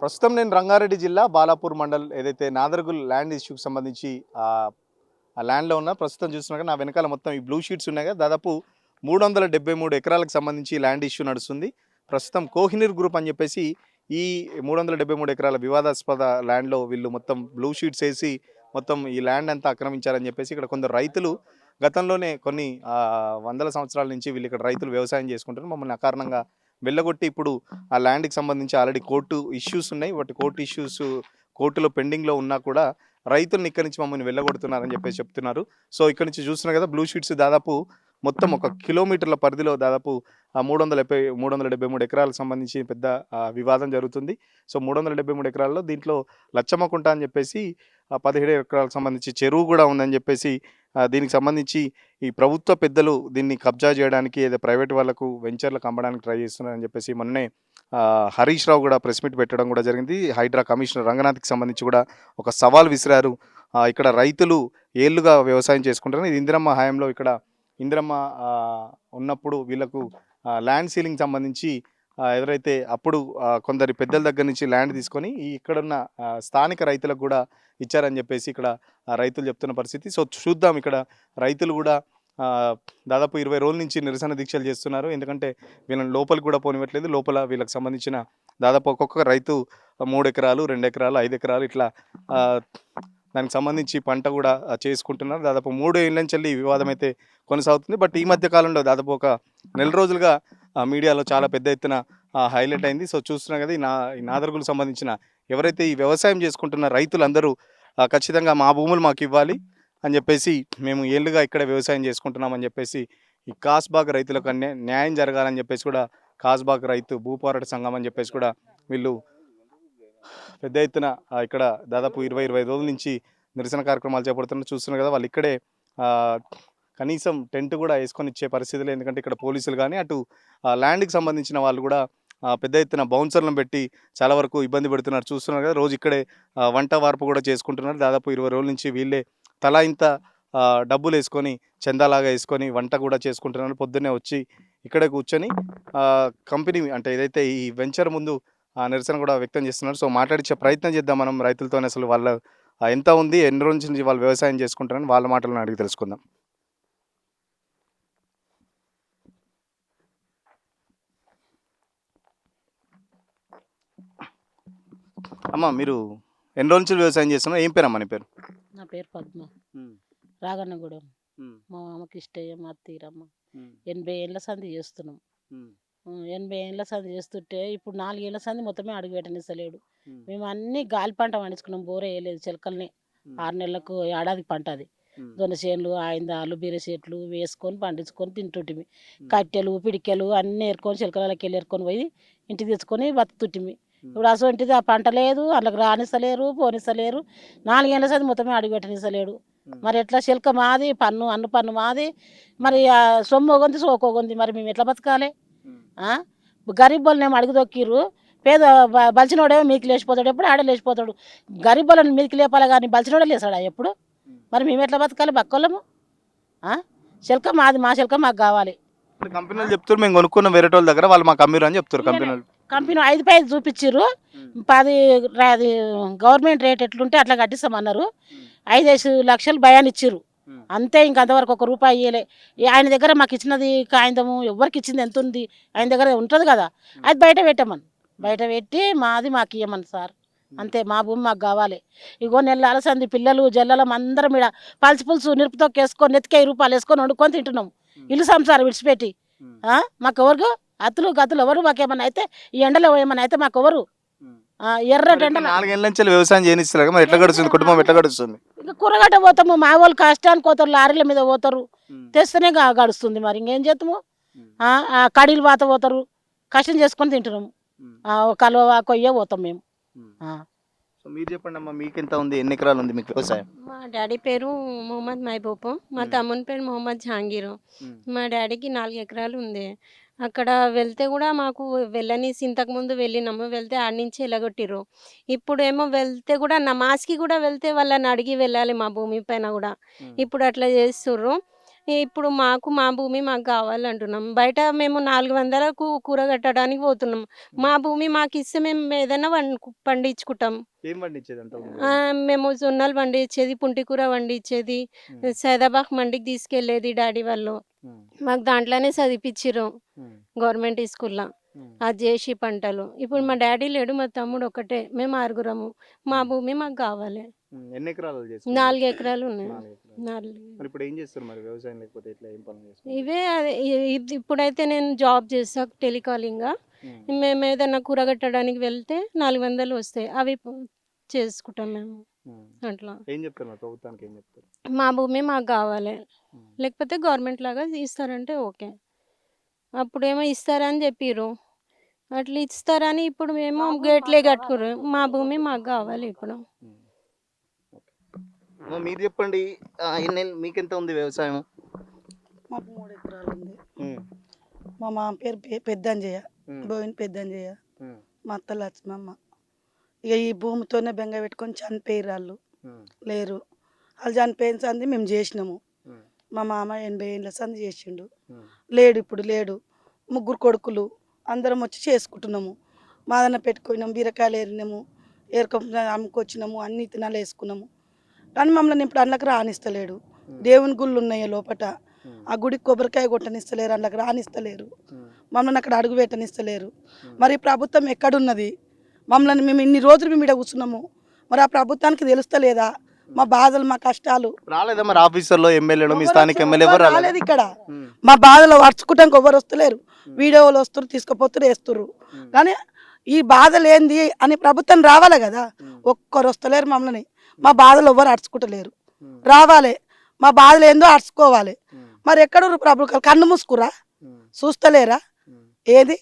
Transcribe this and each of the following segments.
ప్రస్తుతం నేను రంగారెడ్డి జిల్లా బాలాపూర్ మండల్ ఏదైతే నాదర్గుల్ ల్యాండ్ ఇష్యూకి సంబంధించి ఆ ల్యాండ్లో ఉన్న ప్రస్తుతం చూస్తున్నాక నా వెనకాల మొత్తం ఈ బ్లూ షీట్స్ ఉన్నాయి కదా, దాదాపు 373 ఎకరాలకు సంబంధించి ల్యాండ్ ఇష్యూ నడుస్తుంది. ప్రస్తుతం కోహినూర్ గ్రూప్ అని చెప్పేసి ఈ 373 ఎకరాల వివాదాస్పద ల్యాండ్లో వీళ్ళు మొత్తం బ్లూ షీట్స్ వేసి మొత్తం ఈ ల్యాండ్ అంతా ఆక్రమించారని చెప్పేసి ఇక్కడ కొందరు రైతులు గతంలోనే కొన్ని వందల సంవత్సరాల నుంచి వీళ్ళు ఇక్కడ రైతులు వ్యవసాయం చేసుకుంటారు. మమ్మల్ని అకారణంగా వెళ్ళగొట్టి ఇప్పుడు ఆ ల్యాండ్కి సంబంధించి ఆల్రెడీ కోర్టు ఇష్యూస్ ఉన్నాయి. వాటి కోర్టు ఇష్యూస్ కోర్టులో పెండింగ్లో ఉన్నా కూడా రైతులను ఇక్కడి నుంచి మమ్మల్ని వెళ్ళగొడుతున్నారని చెప్పేసి చెప్తున్నారు. సో ఇక్కడ నుంచి చూస్తున్నారు కదా, బ్లూ షీట్స్ దాదాపు మొత్తం 1 కిలోమీటర్ల పరిధిలో దాదాపు 373 ఎకరాలకు సంబంధించి పెద్ద వివాదం జరుగుతుంది. సో 373 ఎకరాల్లో దీంట్లో లచ్చమ్మకుంట అని చెప్పేసి 17 ఎకరాలకు సంబంధించి చెరువు కూడా ఉందని చెప్పేసి దీనికి సంబంధించి ఈ ప్రభుత్వ పెద్దలు దీన్ని కబ్జా చేయడానికి ఏదో ప్రైవేట్ వాళ్ళకు వెంచర్లకు అమ్మడానికి ట్రై చేస్తున్నారని చెప్పేసి మొన్నే హరీష్ రావు కూడా ప్రెస్ మీట్ పెట్టడం కూడా జరిగింది. హైడ్రా కమిషనర్ రంగనాథ్కి సంబంధించి కూడా ఒక సవాల్ విసిరారు. ఇక్కడ రైతులు ఏళ్ళుగా వ్యవసాయం చేసుకుంటారు. ఇది ఇందిరమ్మ హయాంలో ఇక్కడ ఇందిరమ్మ ఉన్నప్పుడు వీళ్ళకు ల్యాండ్ సీలింగ్ సంబంధించి ఎవరైతే అప్పుడు కొందరి పెద్దల దగ్గర నుంచి ల్యాండ్ తీసుకొని ఇక్కడున్న స్థానిక రైతులకు కూడా ఇచ్చారని చెప్పేసి ఇక్కడ రైతులు చెప్తున్న పరిస్థితి. సో చూద్దాం, ఇక్కడ రైతులు కూడా దాదాపు 20 రోజుల నుంచి నిరసన దీక్షలు చేస్తున్నారు. ఎందుకంటే వీళ్ళని లోపలికి కూడా పోనివ్వట్లేదు. లోపల వీళ్ళకి సంబంధించిన దాదాపు ఒక్కొక్క రైతు 3 ఎకరాలు 2 ఎకరాలు 5 ఎకరాలు ఇట్లా దానికి సంబంధించి పంట కూడా చేసుకుంటున్నారు. దాదాపు 3 ఏళ్ళ నుంచి ఈ వివాదం అయితే కొనసాగుతుంది. బట్ ఈ మధ్య కాలంలో దాదాపు ఒక నెల రోజులుగా మీడియాలో చాలా పెద్ద ఎత్తున హైలైట్ అయింది. సో చూస్తున్నాం కదా, ఈ నాదర్గులకు సంబంధించిన ఎవరైతే ఈ వ్యవసాయం చేసుకుంటున్న రైతులందరూ ఖచ్చితంగా మా భూములు మాకు ఇవ్వాలి అని చెప్పేసి, మేము ఏళ్ళుగా ఇక్కడ వ్యవసాయం చేసుకుంటున్నామని చెప్పేసి ఈ కాస్బాగ్ రైతులకు న్యాయం జరగాలని చెప్పేసి కూడా కాస్బాగ్ రైతు భూపోరాట సంఘం అని చెప్పేసి కూడా వీళ్ళు పెద్ద ఎత్తున ఇక్కడ దాదాపు 20 రోజుల నుంచి నిరసన కార్యక్రమాలు చేపడుతున్నారు. చూస్తున్నారు కదా, వాళ్ళు ఇక్కడే కనీసం టెంట్ కూడా వేసుకొని ఇచ్చే పరిస్థితులు. ఎందుకంటే ఇక్కడ పోలీసులు కానీ అటు ల్యాండ్కి సంబంధించిన వాళ్ళు కూడా పెద్ద ఎత్తున బౌన్సర్లను పెట్టి చాలా వరకు ఇబ్బంది పెడుతున్నారు. చూస్తున్నారు కదా, రోజు ఇక్కడే వంట వార్పు కూడా చేసుకుంటున్నారు. దాదాపు 20 రోజుల నుంచి వీళ్ళే తలా ఇంత డబ్బులు వేసుకొని చందాలాగా వేసుకొని వంట కూడా చేసుకుంటున్నారు. పొద్దున్నే వచ్చి ఇక్కడే కూర్చొని కంపెనీ అంటే ఏదైతే ఈ వెంచర్ ముందు నిరసన కూడా వ్యక్తం చేస్తున్నారు. సో మాట్లాడించే ప్రయత్నం చేద్దాం మనం రైతులతో. అసలు వాళ్ళ ఎంత ఉంది, ఎన్ని రోజుల నుంచి వాళ్ళు వ్యవసాయం చేసుకుంటారని వాళ్ళ మాటలను అడిగి తెలుసుకుందాం. అమ్మ, మీరు ఎన్ని రోజుల నుంచి వ్యవసాయం చేస్తున్నారు? ఏం పేరమ్మా నీ పేరు? నా పేరు పద్మ. రాగన్నగూడెం. మా మామకి ఇష్టయ్య, మా తీరమ్మ. 80 ఏళ్ళ సంధి చేస్తున్నాం. 80 ఏళ్ళ సంధి చేస్తుంటే ఇప్పుడు 4 ఏళ్ళ సంధి మొత్తమే అడుగు పెట్టనిస్తలేడు. మేము అన్ని గాలి పంట పండించుకున్నాం. బోరే వేయలేదు, చిలకల్ని 6 నెలలకు ఏడాది పంట అది. దొన్న చేనులు, ఆయిందాలు, బీర చెట్లు వేసుకొని పండించుకొని తింటుంటిమి. కట్టెలు పిడికెలు అన్నీ ఏరుకొని చిలకలకి వెళ్ళి ఏరుకొని పోయి ఇంటికి తెచ్చుకొని బతుకుతుంటిమి. ఇప్పుడు అసలు ఆ పంట లేదు, అందులోకి రానిస్తలేరు, పోనిస్తలేరు. 4 ఏళ్ళ సంది మొత్తమే అడుగు పెట్టనిస్తలేడు. మరి ఎట్లా? చిలక మాది, అన్ను పన్ను మాది. మరి సొమ్ము ఒగొంది, సోకొగొంది. మరి మేము ఎట్లా బతకాలి? గరీబ్ వాళ్ళనేమో అడుగు దొక్కిర్రు. పేద బలిచినోడేమో మీకు లేచిపోతాడు, ఎప్పుడు ఆడే లేచిపోతాడు. గరీబ్ వాళ్ళని మీదకి లేపాలి కానీ బలిచినోడే లేసాడా ఎప్పుడు? మరి మేము ఎట్లా బతకాలి బక్కోళ్ళము? చిలక మాది, మా చిలక మాకు కావాలి. కంపెనీలు చెప్తారు మేము కొనుక్కున్న వేరే వాళ్ళ దగ్గర, వాళ్ళు మాకు అమ్మిరు అని చెప్తారు. కంపెనీ 5 పైలు చూపించారు. 10 గవర్నమెంట్ రేట్ ఎట్లుంటే అట్లా కట్టిస్తామన్నారు. 5 లక్షలు భయాన్ని ఇచ్చిర్రు అంతే. ఇంక అంతవరకు 1 రూపాయి ఇయ్యలే. ఆయన దగ్గర మాకు ఇచ్చినది కాగితము ఎవరికి ఇచ్చింది ఎంత ఉంది ఆయన దగ్గర ఉంటుంది కదా, అది బయట పెట్టమని, బయట పెట్టి మాది మాకు ఇవ్వమని సార్. అంతే, మా భూమి మాకు కావాలి. ఇగో నెలల సంది పిల్లలు జల్లలం అందరం ఇక్కడ పల్చి పులుసు నిరుపుతోకి వేసుకొని నెత్తికి 5 రూపాయలు వేసుకొని వండుకొని తింటున్నాం. ఇల్లు సంసారం విడిచిపెట్టి. మాకు ఎవరు అతులు గతులు ఎవరు? మాకేమన్నా అయితే ఈ ఎండలో ఏమన్నా అయితే మాకు ఎవరు? ఎర్రటి ఎండ. 4 ఏళ్ళ నుంచి వ్యవసాయం చేయనిస్తారు. మరి ఎట్లా గడుస్తుంది కుటుంబం? ఎట్లా గడుస్తుంది? ఇంకా కూరగడ్డ పోతాము, మా వాళ్ళు కష్టానికి పోతారు, లారీల మీద పోతారు, తెస్తేనే గడుస్తుంది. మరి ఇంకేం చేస్తాము? కడీలు వాత పోతారు, కష్టం చేసుకొని తింటున్నాము. కలువ కొయ్య పోతాం మేము. మీరు చెప్పండి అమ్మా, మీకు ఎంత ఉంది, ఎన్ని ఎకరాలు ఉంది మీకు వ్యవసాయం? మా డాడీ పేరు మొహమ్మద్ మహబూబ్, మా తమ్ముని పేరు మొహమ్మద్ జహాంగీర్. మా డాడీకి 4 ఎకరాలు ఉంది. అక్కడ వెళ్తే కూడా మాకు వెళ్ళనీసి, ఇంతకుముందు వెళ్ళినాము, వెళ్తే ఆడ నుంచి ఎలగొట్టిర్రు. ఇప్పుడేమో వెళ్తే కూడా నమాజ్కి కూడా వెళ్తే వాళ్ళని అడిగి వెళ్ళాలి మా భూమి పైన కూడా. ఇప్పుడు అట్లా చేస్తుర్రు. ఇప్పుడు మా భూమి మాకు కావాలంటున్నాం. బయట మేము 400కు కూర కట్టడానికి పోతున్నాం. మా భూమి మాకిస్తే మేము ఏదైనా పండించుకుంటాం. ఏం పండించేది అంత మేము జొన్నలు పండించేది, పుంటి కూర పండించేది, సైదాబాద్ మండికి తీసుకెళ్ళేది డాడీ వాళ్ళు. మాకు దాంట్లోనే చదివిపిచ్చిర్రు గవర్నమెంట్ స్కూల్‌లో. అది చేసి పంటలు. ఇప్పుడు మా డాడీ లేడు, మా తమ్ముడు ఒక్కటే. మేము 6గురము. మా భూమి మాకు కావాలి. ఎన్ని ఎకరాలు 4 ఎకరాలు ఉన్నాయి. 4 మరి ఇప్పుడు ఏం చేస్తారు మరి వ్యవసాయం లేకపోతే ఇట్లా ఏం పనులు చేస్తారు? ఇవే అదే ఇప్పుడైతే నేను జాబ్ చేస్తా టెలికాలింగ్‌గా. మేము ఏదైనా కూర కట్టడానికి వెళ్తే 400 వస్తాయి. అవి చేసుకుంటాం మేము. అట్లా. ఏం చెప్తారు మరి ప్రభుత్వానికి ఏం చెప్తారు? మా భూమి మాకు కావాలి. లేకపోతే గవర్నమెంట్ లాగా ఇస్తారంటే ఓకే. అప్పుడేమో ఇస్తారని చెప్పిర్రు. అట్లా ఇస్తారని ఇప్పుడు మేము గేట్లే కట్టుకుర్రు. మా భూమి మాకు కావాలి ఇప్పుడు. మీరు చెప్పండి, మీకెంత ఉంది వ్యవసాయం? మాకు 3 ఎకరాలు ఉంది. మా మామ పేరు పెద్దంజయ్య, బోయిన పెద్దంజయ్య. మా అత్త లక్ష్మమ్మ. ఇక ఈ భూమితోనే బెంగ పెట్టుకొని చనిపోయారు వాళ్ళు. లేరు. వాళ్ళు చనిపోయిన సంది మేము చేసినాము. మా మామ 80 ఏళ్ళ సంది చేసిండు. లేడు, ఇప్పుడు లేడు. 3 కొడుకులు అందరం వచ్చి చేసుకుంటున్నాము. మాదన పెట్టుకున్నాము, బీరకాయలు ఏరినాము, అమ్ముకొచ్చినాము, అన్ని తినాలు వేసుకున్నాము. కానీ మమ్మల్ని ఇప్పుడు అందులోకి రానిస్తలేడు. దేవుని గుళ్ళు ఉన్నాయి లోపట, ఆ గుడికి కొబ్బరికాయ కొట్టనిస్తలేరు, అందులోకి రానిస్తలేరు. మమ్మల్ని అక్కడ అడుగు పెట్టనిస్తలేరు. మరి ప్రభుత్వం ఎక్కడున్నది? మమ్మల్ని మేము ఇన్ని రోజులు మేము ఇక్కడ కూర్చున్నాము, మరి ఆ ప్రభుత్వానికి తెలుస్తలేదా మా బాధలు, మా కష్టాలు? రాలేదా మరి ఆఫీసర్లో, ఎమ్మెల్యేలో, మీ స్థానిక ఎమ్మెల్యే ఎవరు రాలేదు ఇక్కడ. మా బాధలు వర్చుకుంటానికి ఎవరు వస్తలేరు. వీడియోలు వస్తారు, తీసుకుపోతున్నారు, వేస్తున్నారు. కానీ ఈ బాధలు ఏంది అని ప్రభుత్వం రావాలి కదా. ఒక్కరు వస్తలేరు మమ్మల్ని. మా బాధలు ఎవరు అడుచుకుంటలేరు. రావాలి, మా బాధలు ఏందో అడుచుకోవాలి. మరి ఎక్కడ ప్రభుత్వం కన్ను మూసుకురా, చూస్తలేరా? ఏది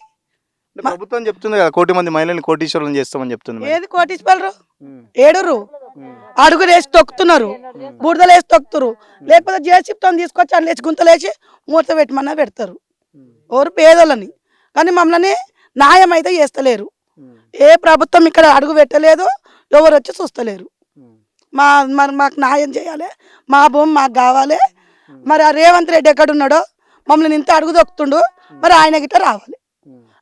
ప్రభుత్వం చెప్తుంది కదా, 1 కోటి మంది మహిళల్ని కోటీశ్వరులను చేస్తామని చెప్తుంది. ఏది కోటీశ్వరులు? ఏడురు అడుగులు వేసి తొక్కుతున్నారు, బురదలు వేసి తొక్కుతున్నారు. లేకపోతే జేసీబీతో తీసుకొచ్చి అని లేచి గుంతలేసి మూత పెట్టమన్నా పెడతారు ఎవరు పేదలని. కానీ మమ్మల్ని న్యాయం అయితే చేస్తలేరు. ఏ ప్రభుత్వం ఇక్కడ అడుగు పెట్టలేదు, ఎవరు వచ్చి చూస్తలేరు. మరి మాకు న్యాయం చేయాలి, మా భూమి మాకు కావాలి. మరి ఆ రేవంత్ రెడ్డి ఎక్కడున్నాడో మమ్మల్ని ఇంత అడుగు దొక్కుతుండు, మరి ఆయన గిట్ట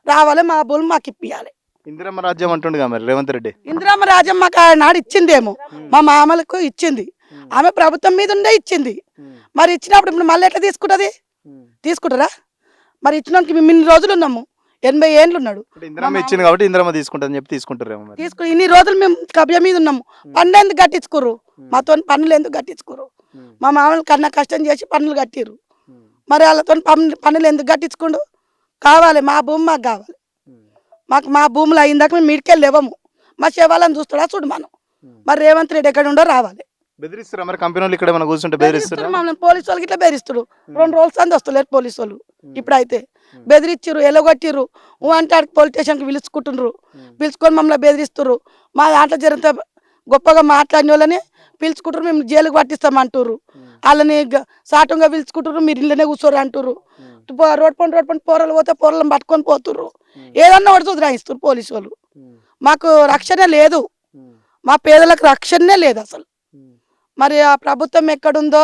రావాలి, మా భూమి మాకు ఇప్పియాలి. ఇందిరమ్మ రాజ్యం అంటుండగా మరి రేవంత్ రెడ్డి. ఇందిరమ్మ రాజ్యం మాకు నాడు ఇచ్చిందేమో, మా మామలకు ఇచ్చింది. ఆమె ప్రభుత్వం మీద ఉండే ఇచ్చింది. మరి ఇచ్చినప్పుడు ఇప్పుడు మళ్ళీ ఎట్లా తీసుకుంటుంది? తీసుకుంటారా? మరి ఇచ్చినానికి మేము ఇన్ని రోజులు ఉన్నాము, 80 ఏళ్ళు ఉన్నాడు. ఇందిరమ్మ ఇచ్చింది కాబట్టి ఇందిరమ్మ తీసుకుంటుందని చెప్పి తీసుకుంటారేమో. తీసుకుని ఇన్ని రోజులు మేము కబ్జా మీద ఉన్నాము. పన్ను ఎందుకు కట్టించుకోరు? మాతో పన్నులు ఎందుకు కట్టించుకోరు? మా మామూలు కన్నా కష్టం చేసి పన్నులు కట్టిర్రు. మరి వాళ్ళతో పన్నులు ఎందుకు కట్టించుకోండు? కావాలి, మా భూమి మాకు కావాలి. మా భూములు అయిందాక మేము మీడికెళ్ళి లేవము. మా శవాలను చూస్తాడా చూడు మనం. మరి రేవంత్ రెడ్డి ఎక్కడ ఉండో రావాలి. బెదిరిస్తారా మరి కంపెనీలు ఇక్కడ మనం కూర్చుంటే? బెదిరిస్తారు మమ్మల్ని పోలీసు వాళ్ళకి ఇట్లా బెదిరిస్తారు. 2 రోజులు సంది వస్తలేరు పోలీసు వాళ్ళు. ఇప్పుడైతే బెదిరించారు, ఎలగొట్టిర్రు. అంటే ఆడికి పోలీస్ స్టేషన్కి పిలుచుకుంటున్నారు. పిలుచుకొని మమ్మల్ని బెదిరిస్తారు. మా దాంట్లో జరిగితే గొప్పగా మాట్లాడిన వాళ్ళని పిలుచుకుంటారు, మేము జైలుకి పట్టిస్తామంటారు. వాళ్ళని సాటంగా పిలుచుకుంటారు, మీరు ఇళ్ళనే కూర్చోరు అంటారు. రోడ్ పంట పోరలు పోతే పోరలను పట్టుకొని పోతుర్రు. ఏదన్నా ఒకటి సుధరాయిస్తారు పోలీసు వాళ్ళు. మాకు రక్షణ లేదు, మా పేదలకు రక్షణనే లేదు అసలు. మరి ఆ ప్రభుత్వం ఎక్కడుందో,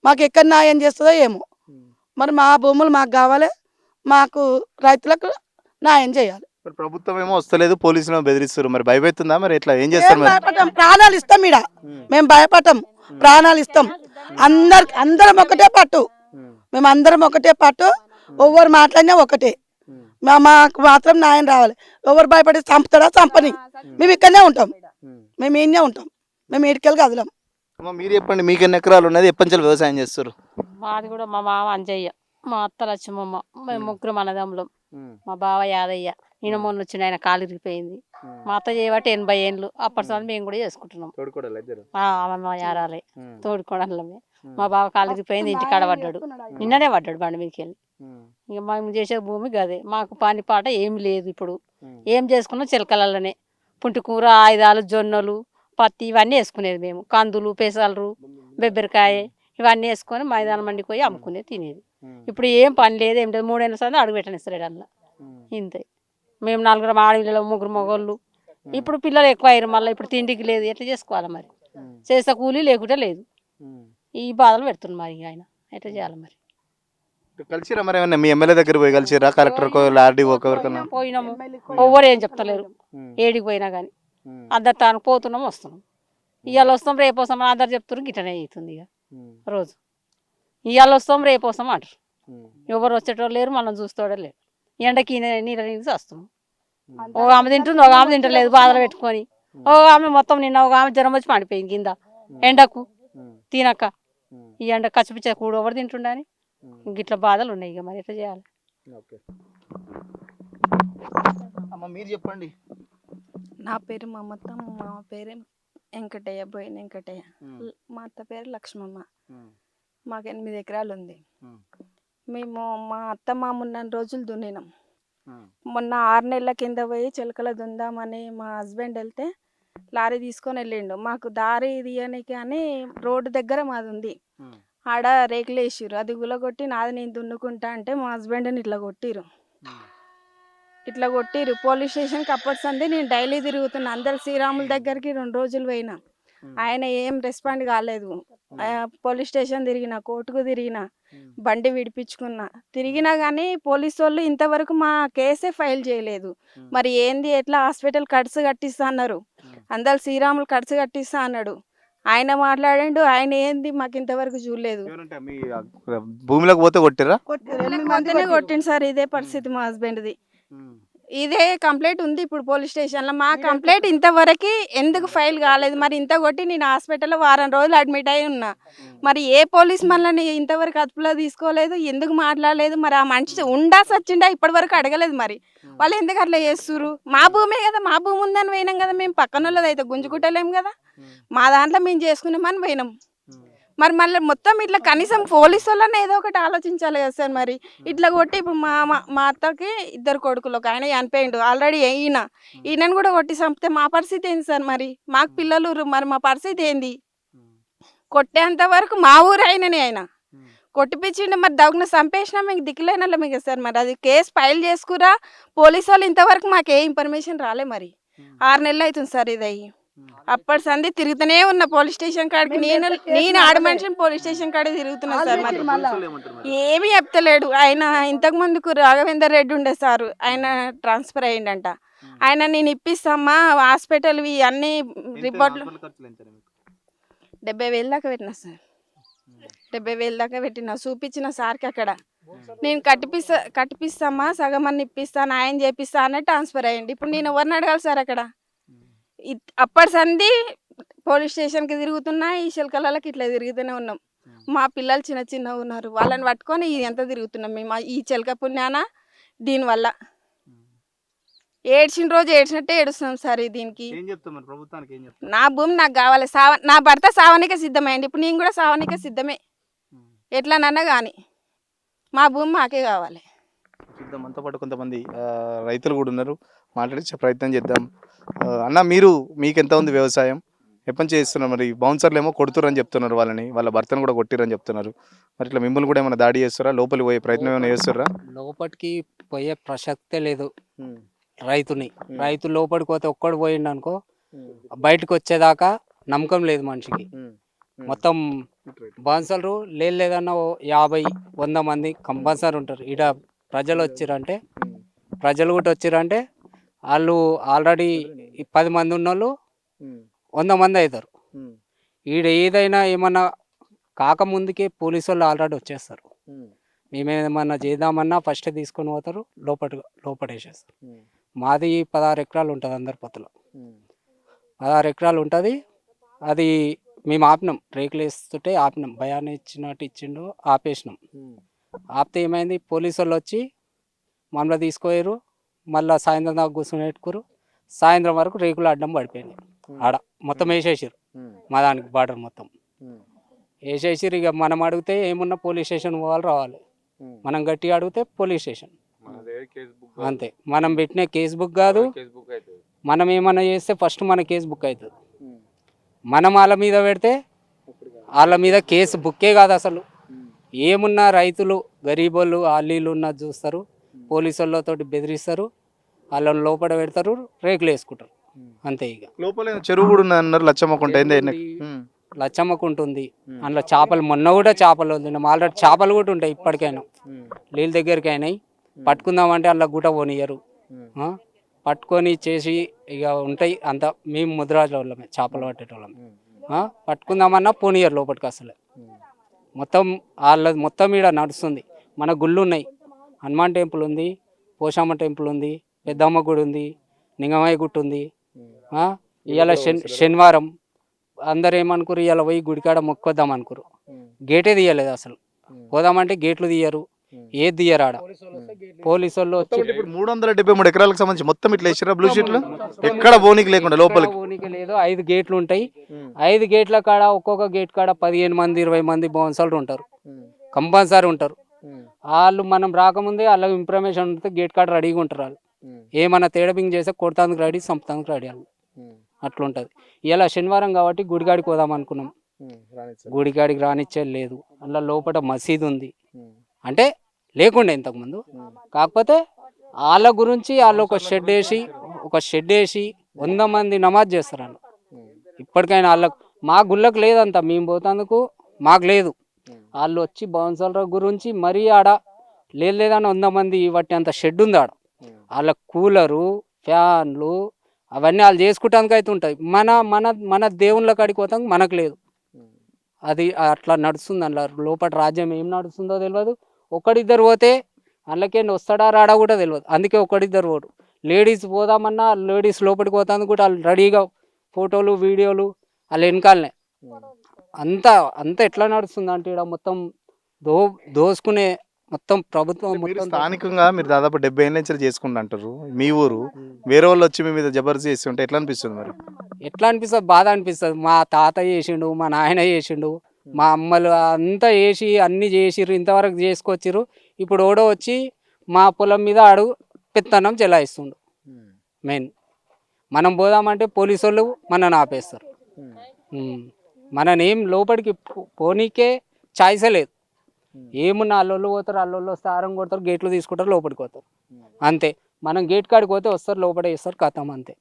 మాకు ఎక్కడ న్యాయం చేస్తుందో ఏమో. మరి మా భూములు మాకు కావాలి, మాకు రైతులకు న్యాయం చేయాలి. ప్రభుత్వం ఏమో వస్తలేదు, పోలీసులు బెదిరిస్తారు. మరి భయపెడుతుందా? మరి ఎట్లా ఏం చేస్తారు? భయపడటం, ప్రాణాలు ఇస్తాం. ఇడ మేము భయపడటం, ప్రాణాలు ఇస్తాం. అందరం ఒకటే పట్టు, మేము అందరం ఒకటే పట్టు. ఎవరు మాట్లాడినా ఒకటే. మాకు మాత్రం న్యాయం రావాలి. ఎవరు భయపడి చంపుతాడా చంపని. మేము ఇక్కడనే ఉంటాం, మేము ఈయనే ఉంటాం, మేము ఏడికెళ్ళి కదలం. మీరు చెప్పండి, మీకు ఎన్ని ఎకరాలు ఉన్నది, ఎప్పటి నుంచి వ్యవసాయం చేస్తారు? మాది కూడా మా మామ అంజయ్య, మా అత్త లక్ష్మమ్మ, మేము 3 అన్నదమ్ములం. మా బావ యాదయ్య. నేను మొన్న వచ్చిన ఆయన కాలు ఇరిగిపోయింది. మా అత్త చేయబట్టి 80 ఏళ్ళు. అప్పటి సంది మేము కూడా చేసుకుంటున్నాం. మా యారాలే తోడుకోవడమే. మా బావ కాలు ఇరిగిపోయింది, ఇంటికాడ పడ్డాడు. నిన్ననే పడ్డాడు బండి మీదకి వెళ్ళి. ఇక మేము చేసే భూమి గదే. మాకు పని పాట ఏమి లేదు. ఇప్పుడు ఏం చేసుకున్నాం? చిలకలలోనే పుంటి కూర, ఆయుధాలు, జొన్నలు, పత్తి ఇవన్నీ వేసుకునేది మేము. కందులు, పెసలు, బెబ్బరికాయ ఇవన్నీ వేసుకొని మైదానం మండికి పోయి అమ్ముకునేది, తినేది. ఇప్పుడు ఏం పని లేదు, ఏం లేదు. 3 ఏళ్ళ సంది అడుగు పెట్టనిస్తారు అందులో. ఇంతే. మేము 4 ఆడపిల్లలు, 3 మగోళ్ళు. ఇప్పుడు పిల్లలు ఎక్కువ అయ్యారు. మళ్ళీ ఇప్పుడు తిండికి లేదు, ఎట్లా చేసుకోవాలి మరి? చేసే కూలీ లేకుంటే లేదు. ఈ బాధలు పెడుతున్నారు మరి ఆయన. ఎట్లా చేయాలి మరి? కలిసిరా మరి ఏమన్నా మీ ఎమ్మెల్యే దగ్గర పోయి కలిసిరా కలెక్టర్కో ఆర్డీఓకో ఎవరికన్నా పోయినాము ఎవ్వరు ఏం చెప్తలేరు ఏడికి పోయినా కానీ అందరు తాను పోతున్నాం వస్తున్నాం ఇవాళ వస్తాం రేపు వస్తాం అని అందరు చెప్తారు గిట్టనే అవుతుంది ఇక రోజు ఇవాళ వస్తాం రేపు వస్తాం అంటారు ఎవరు వచ్చేటోళ్ళు లేరు మనం చూస్తోడే లేరు ఎండకి నీళ్ళ నీళ్ళు వస్తున్నాం ఒక ఆమె తింటుంది ఒక ఆమె తింటలేదు బాధలు పెట్టుకొని ఒక ఆమె మొత్తం నిన్న ఒక ఆమె జ్వరం వచ్చి పడిపోయింది కింద ఎండకు తినక ఈ ఎండ కచ్చిపిచ్చ కూడ ఎవరు తింటుండని గిట్ల బాధలు ఉన్నాయి ఇక మరి ఎట్లా చేయాలి అమ్మ మీరు చెప్పండి. నా పేరు మమత, మా పేరు వెంకటయ్య, బోయిన వెంకటయ్య. మా అత్త పేరు లక్ష్మమ్మ. మాకు 8 ఎకరాలు ఉంది. మేము మా అత్త మామ ఉన్న రోజులు దున్నినాం. మొన్న 6 నెలల కింద పోయి చిలకల దుందామని మా హస్బెండ్ వెళ్తే లారీ తీసుకొని వెళ్ళిండు. మాకు దారి తీయనికి అని రోడ్డు దగ్గర మాది ఉంది. ఆడ రేకులు వేసిర్రు, అది గులగొట్టి నాది నేను దున్నుకుంటా అంటే మా హస్బెండ్ని ఇట్లా కొట్టిరు. పోలీస్ స్టేషన్కి అప్పటిసంది నేను డైలీ తిరుగుతున్నా. అందరు శ్రీరాముల దగ్గరికి 2 రోజులు పోయినా, ఆయన ఏం రెస్పాండ్ కాలేదు. పోలీస్ స్టేషన్ తిరిగిన, కోర్టుకు తిరిగిన, బండి విడిపించుకున్నా, తిరిగినా కానీ పోలీసు వాళ్ళు ఇంతవరకు మా కేసే ఫైల్ చేయలేదు. మరి ఏంది ఎట్లా హాస్పిటల్ ఖర్చు కట్టిస్తా అన్నారు, అందరు శ్రీరాములు ఖర్చు కట్టిస్తా అన్నాడు. ఆయన మాట్లాడిండు, ఆయన ఏంది మాకు ఇంతవరకు చూడలేదు. భూమిలోకి పోతే కొట్టిరా? కొట్టిండు సార్. ఇదే పరిస్థితి మా హస్బెండ్ది. ఇదే కంప్లైంట్ ఉంది ఇప్పుడు పోలీస్ స్టేషన్లో. మా కంప్లైంట్ ఇంతవరకు ఎందుకు ఫైల్ కాలేదు? మరి ఇంత కొట్టి నేను హాస్పిటల్లో 1 రోజులు అడ్మిట్ అయి ఉన్నా. మరి ఏ పోలీస్ మనల్ని ఇంతవరకు అదుపులో తీసుకోలేదు, ఎందుకు మాట్లాడలేదు? మరి ఆ మనిషి ఉండా సచ్చిండా ఇప్పటి వరకు అడగలేదు. మరి వాళ్ళు ఎందుకు అట్లా చేస్తుర్రు? మా భూమే కదా, మా భూమి ఉందని పోయినాం కదా, మేము పక్కన వాళ్ళది అయితే గుంజుకుంటలేం కదా, మా దాంట్లో మేము చేసుకున్నామని పోయినాం. మరి మళ్ళీ మొత్తం ఇట్లా కనీసం పోలీసు వాళ్ళని ఏదో ఒకటి ఆలోచించాలి కదా సార్. మరి ఇట్లా కొట్టి ఇప్పుడు మా అత్తకి 2 కొడుకులు, ఒక ఆయన చనిపోయిండు ఆల్రెడీ. ఈయనను కూడా కొట్టి చంపితే మా పరిస్థితి ఏంది సార్? మరి మాకు పిల్లలు, మరి మా పరిస్థితి ఏంది? కొట్టేంత వరకు మా ఊరు అయిననే ఆయన కొట్టిపించిండు. మరి దగ్న చంపేసినా మీకు దిక్కులేనల్ల మీకు సార్. మరి అది కేసు ఫైల్ చేసుకురా పోలీసు వాళ్ళు, ఇంతవరకు మాకు ఏ ఇన్ఫర్మేషన్ రాలే. మరి 6 నెలలు అవుతుంది సార్ ఇది అయ్యి. అప్పటి సంది తిరుగుతూనే ఉన్న పోలీస్ స్టేషన్ కాడికి. నేను ఆడ మనిషిని పోలీస్ స్టేషన్ కాడికి తిరుగుతున్నా సార్. మరి ఏమీ చెప్తలేడు ఆయన. ఇంతకు ముందుకు రాఘవేందర్ రెడ్డి ఉండే సారు, ఆయన ట్రాన్స్ఫర్ అయ్యిండంట. ఆయన నేను ఇప్పిస్తామా హాస్పిటల్వి అన్ని రిపోర్ట్లు 70,000 దాకా పెట్టినా సార్. 70,000 దాకా పెట్టినా, చూపించిన సార్కి అక్కడ. నేను కట్టిపిస్తామా సగం అన్ని ఇప్పిస్తాను, ఆయన చేపిస్తా అనే ట్రాన్స్ఫర్ అయ్యింది. ఇప్పుడు నేను ఎవరిని అడగాలి సార్ అక్కడ? అప్పటి సంది పోలీస్ స్టేషన్కి తిరుగుతున్నా, ఈ చిలకలకి ఇట్లా తిరుగుతూనే ఉన్నాం. మా పిల్లలు చిన్న ఉన్నారు, వాళ్ళని పట్టుకొని ఎంత తిరుగుతున్నాం మేము ఈ చిలక పుణ్యాన. దీనివల్ల ఏడ్చిన రోజు ఏడ్చినట్టే ఏడుస్తున్నాం సార్. దీనికి నా భూమి నాకు కావాలి. నా భర్త సావనికే సిద్ధమైంది, ఇప్పుడు నేను కూడా సావనికే సిద్ధమే. ఎట్లానన్నా కానీ మా భూమి మాకే కావాలి. మనతో పాటు కొంతమంది రైతులు కూడా ఉన్నారు, మాట్లాడించే ప్రయత్నం చేద్దాం. అన్న మీకు ఎంత ఉంది వ్యవసాయం? ఎప్పటి చేస్తున్నారు? మరి బౌన్సర్లు ఏమో కొడుతురని చెప్తున్నారు, వాళ్ళ భర్తను కూడా కొట్టిరని చెప్తున్నారు. మరి ఇట్లా మిమ్మల్ని కూడా ఏమైనా దాడి చేస్తారా? లోపలికి పోయే ప్రయత్నం ఏమైనా చేస్తారా? లోపలికి పోయే ప్రసక్తే లేదు. రైతు లోపలికి పోతే ఒక్కడు పోయిండు అనుకో, బయటకు వచ్చేదాకా నమ్మకం లేదు మనిషికి. మొత్తం బౌన్సర్లు లేదన్నా 50-100 మంది కంపల్సరీ ఉంటారు. ఈడ ప్రజలు వచ్చిరంటే వాళ్ళు ఆల్రెడీ 10 మంది ఉన్నోళ్ళు 100 మంది అవుతారు. ఈడ ఏదైనా ఏమన్నా కాకముందుకే పోలీసు వాళ్ళు ఆల్రెడీ వచ్చేస్తారు. మేమేమన్నా చేద్దామన్నా ఫస్ట్ తీసుకొని పోతారు, లోపటేసేస్తారు. మాది 16 ఎకరాలు ఉంటుంది అందరి పొత్తులో. 16 ఎకరాలు ఉంటుంది. అది మేము ఆపినాం, రేకులు వేస్తుంటే ఆపినాం. భయాన్ని ఇచ్చిండు, ఆపేసినాం. ఆపితే ఏమైంది, పోలీసు వాళ్ళు వచ్చి మమ్మల్ని తీసుకుపోయారు. మళ్ళీ సాయంత్రం దాకా కూర్చొని పెట్టుకురు. సాయంత్రం వరకు రేకులు అడ్డం పడిపోయినాయి. ఆడ మొత్తం వేసేసారు, మా దానికి బార్డర్ మొత్తం వేసేసారు. ఇక మనం అడిగితే ఏమున్నా పోలీస్ స్టేషన్ పోవాలి రావాలి, మనం గట్టిగా అడిగితే పోలీస్ స్టేషన్ అంతే. మనం పెట్టిన కేసు బుక్ కాదు, మనం ఏమన్నా చేస్తే ఫస్ట్ మన కేసు బుక్ అవుతుంది. మనం వాళ్ళ మీద పెడితే వాళ్ళ మీద కేసు బుక్కే కాదు అసలు. ఏమున్నా రైతులు గరీబోళ్ళు అల్లీలు ఉన్నది చూస్తారు, పోలీసు వాళ్ళతో బెదిరిస్తారు, వాళ్ళని లోపల పెడతారు, రేకులు వేసుకుంటారు అంతే. ఇక లోపల చెరువు కూడా అన్నారు లచ్చమ్మకుంటే లచ్చమ్మకు ఉంటుంది. అందులో చేపలు మొన్న కూడా చేపలు వదిలినాం. ఆల్రెడీ చేపలు కూడా ఉంటాయి ఇప్పటికైనా, నీళ్ళ దగ్గరికి అయినాయి. పట్టుకుందామంటే అందులో గుట పోనీయరు. పట్టుకొని చేసి ఇక ఉంటాయి అంత. మేము ముద్రాజుల వాళ్ళమే, చేపలు పట్టేటోళ్ళమే. పట్టుకుందామన్నా పోనీయరు లోపలికి అసలు. మొత్తం వాళ్ళది మొత్తం ఈడ నడుస్తుంది. మన గుళ్ళు ఉన్నాయి, హనుమాన్ టెంపుల్ ఉంది, పోషమ్మ టెంపుల్ ఉంది, పెద్దమ్మ గుడి ఉంది, నింగమయ్య గుట్ట ఉంది. ఇవాళ శనివారం అందరు ఏమనుకోరు, ఇవాళ పోయి గుడికాడ మొక్కొద్దాం అనుకోరు. గేటే తీయలేదు అసలు. పోదామంటే గేట్లు తీయరు, ఏది తీయరు. ఆడ పోలీసు వాళ్ళు వచ్చి ఇప్పుడు 373 ఎకరాలకు సంబంధించి మొత్తం ఇట్లా వేసిరా బ్లూ షీట్లు, ఎక్కడ పోనీకి లేకుండా లోపలికి పోనీకి లేదు. 5 గేట్లు ఉంటాయి. 5 గేట్ల కాడ ఒక్కొక్క గేట్ కాడ 15 మంది 20 మంది బౌన్సర్లు ఉంటారు, కంపల్సరీ ఉంటారు. వాళ్ళు మనం రాకముందే వాళ్ళకి ఇన్ఫర్మేషన్ ఉంటే గేట్ కాడ రెడీగా ఉంటారు. వాళ్ళు ఏమన్నా తేడబింగ్ చేస్తే కొడతానికి రెడీ, చంపుతానికి రెడీ. వాళ్ళు అట్లుంటుంది. ఇలా శనివారం కాబట్టి గుడికాడికి పోదాం అనుకున్నాం. గుడికాడికి రానిచ్చేది లేదు. అందులో లోపల మసీదు ఉంది, అంటే లేకుండే ఇంతకుముందు. కాకపోతే వాళ్ళ గురించి వాళ్ళు ఒక షెడ్ వేసి 100 మంది నమాజ్ చేస్తారు వాళ్ళు. ఇప్పటికైనా వాళ్ళకు, మా గుళ్ళకు లేదంతా, మేము పోతాందుకు మాకు లేదు. వాళ్ళు వచ్చి బౌన్సర్ల గురించి మరీ ఆడ లేదని 100 మంది బట్టి అంత షెడ్ ఉంది ఆడ. వాళ్ళ కూలరు, ఫ్యాన్లు అవన్నీ వాళ్ళు చేసుకుంటానికి అయితే ఉంటాయి. మన మన మన దేవుళ్ళ కాడికి పోతాం, మనకు లేదు. అది అట్లా నడుస్తుంది. అందులో లోపల రాజ్యం ఏం నడుస్తుందో తెలియదు. ఒకడిద్దరు పోతే అందులోకే వస్తాడా రాడా కూడా తెలియదు. అందుకే ఒకడిద్దరు పోడు. లేడీస్ పోదామన్నా లేడీస్ లోపలికి పోతాను కూడా వాళ్ళు రెడీగా ఫోటోలు వీడియోలు వాళ్ళ వెనకాలనే. అంతా ఎట్లా నడుస్తుంది అంటే ఇక్కడ మొత్తం దోసుకునే మొత్తం ప్రభుత్వం మీరు మొత్తం. స్థానికంగా మీరు దాదాపు 70 ఏళ్ళ నుంచి చేసుకుంటూ అంటారు. మీ ఊరు వేరే వాళ్ళు వచ్చి మీ మీద జబర్దస్త్ చేసి ఉంటే ఎట్లా అనిపిస్తుంది మరి? ఎట్లా అనిపిస్తుంది? బాధ అనిపిస్తుంది. మా తాత చేసిండు, మా నాయన చేసిండు, మా అమ్మలు అంతా చేసి అన్నీ చేసిర్రు, ఇంతవరకు చేసుకొచ్చిర్రు. ఇప్పుడు ఓడో వచ్చి మా పొలం మీద అడుగు పెత్తనం చెలాయిస్తుండు. మెయిన్ మనం పోదామంటే పోలీసు వాళ్ళు మనని ఆపేస్తారు. మననేం లోపలికి పోనీకే ఛాయిసే లేదు. ఏమున్నా అల్లోళ్ళు పోతారు, అల్లోళ్ళు వస్తే ఆరం కొడతారు, గేట్లు తీసుకుంటారు, లోపలికి పోతారు అంతే. మనం గేట్ కాడికి పోతే వస్తారు, లోపల వేస్తారు, కథం అంతే.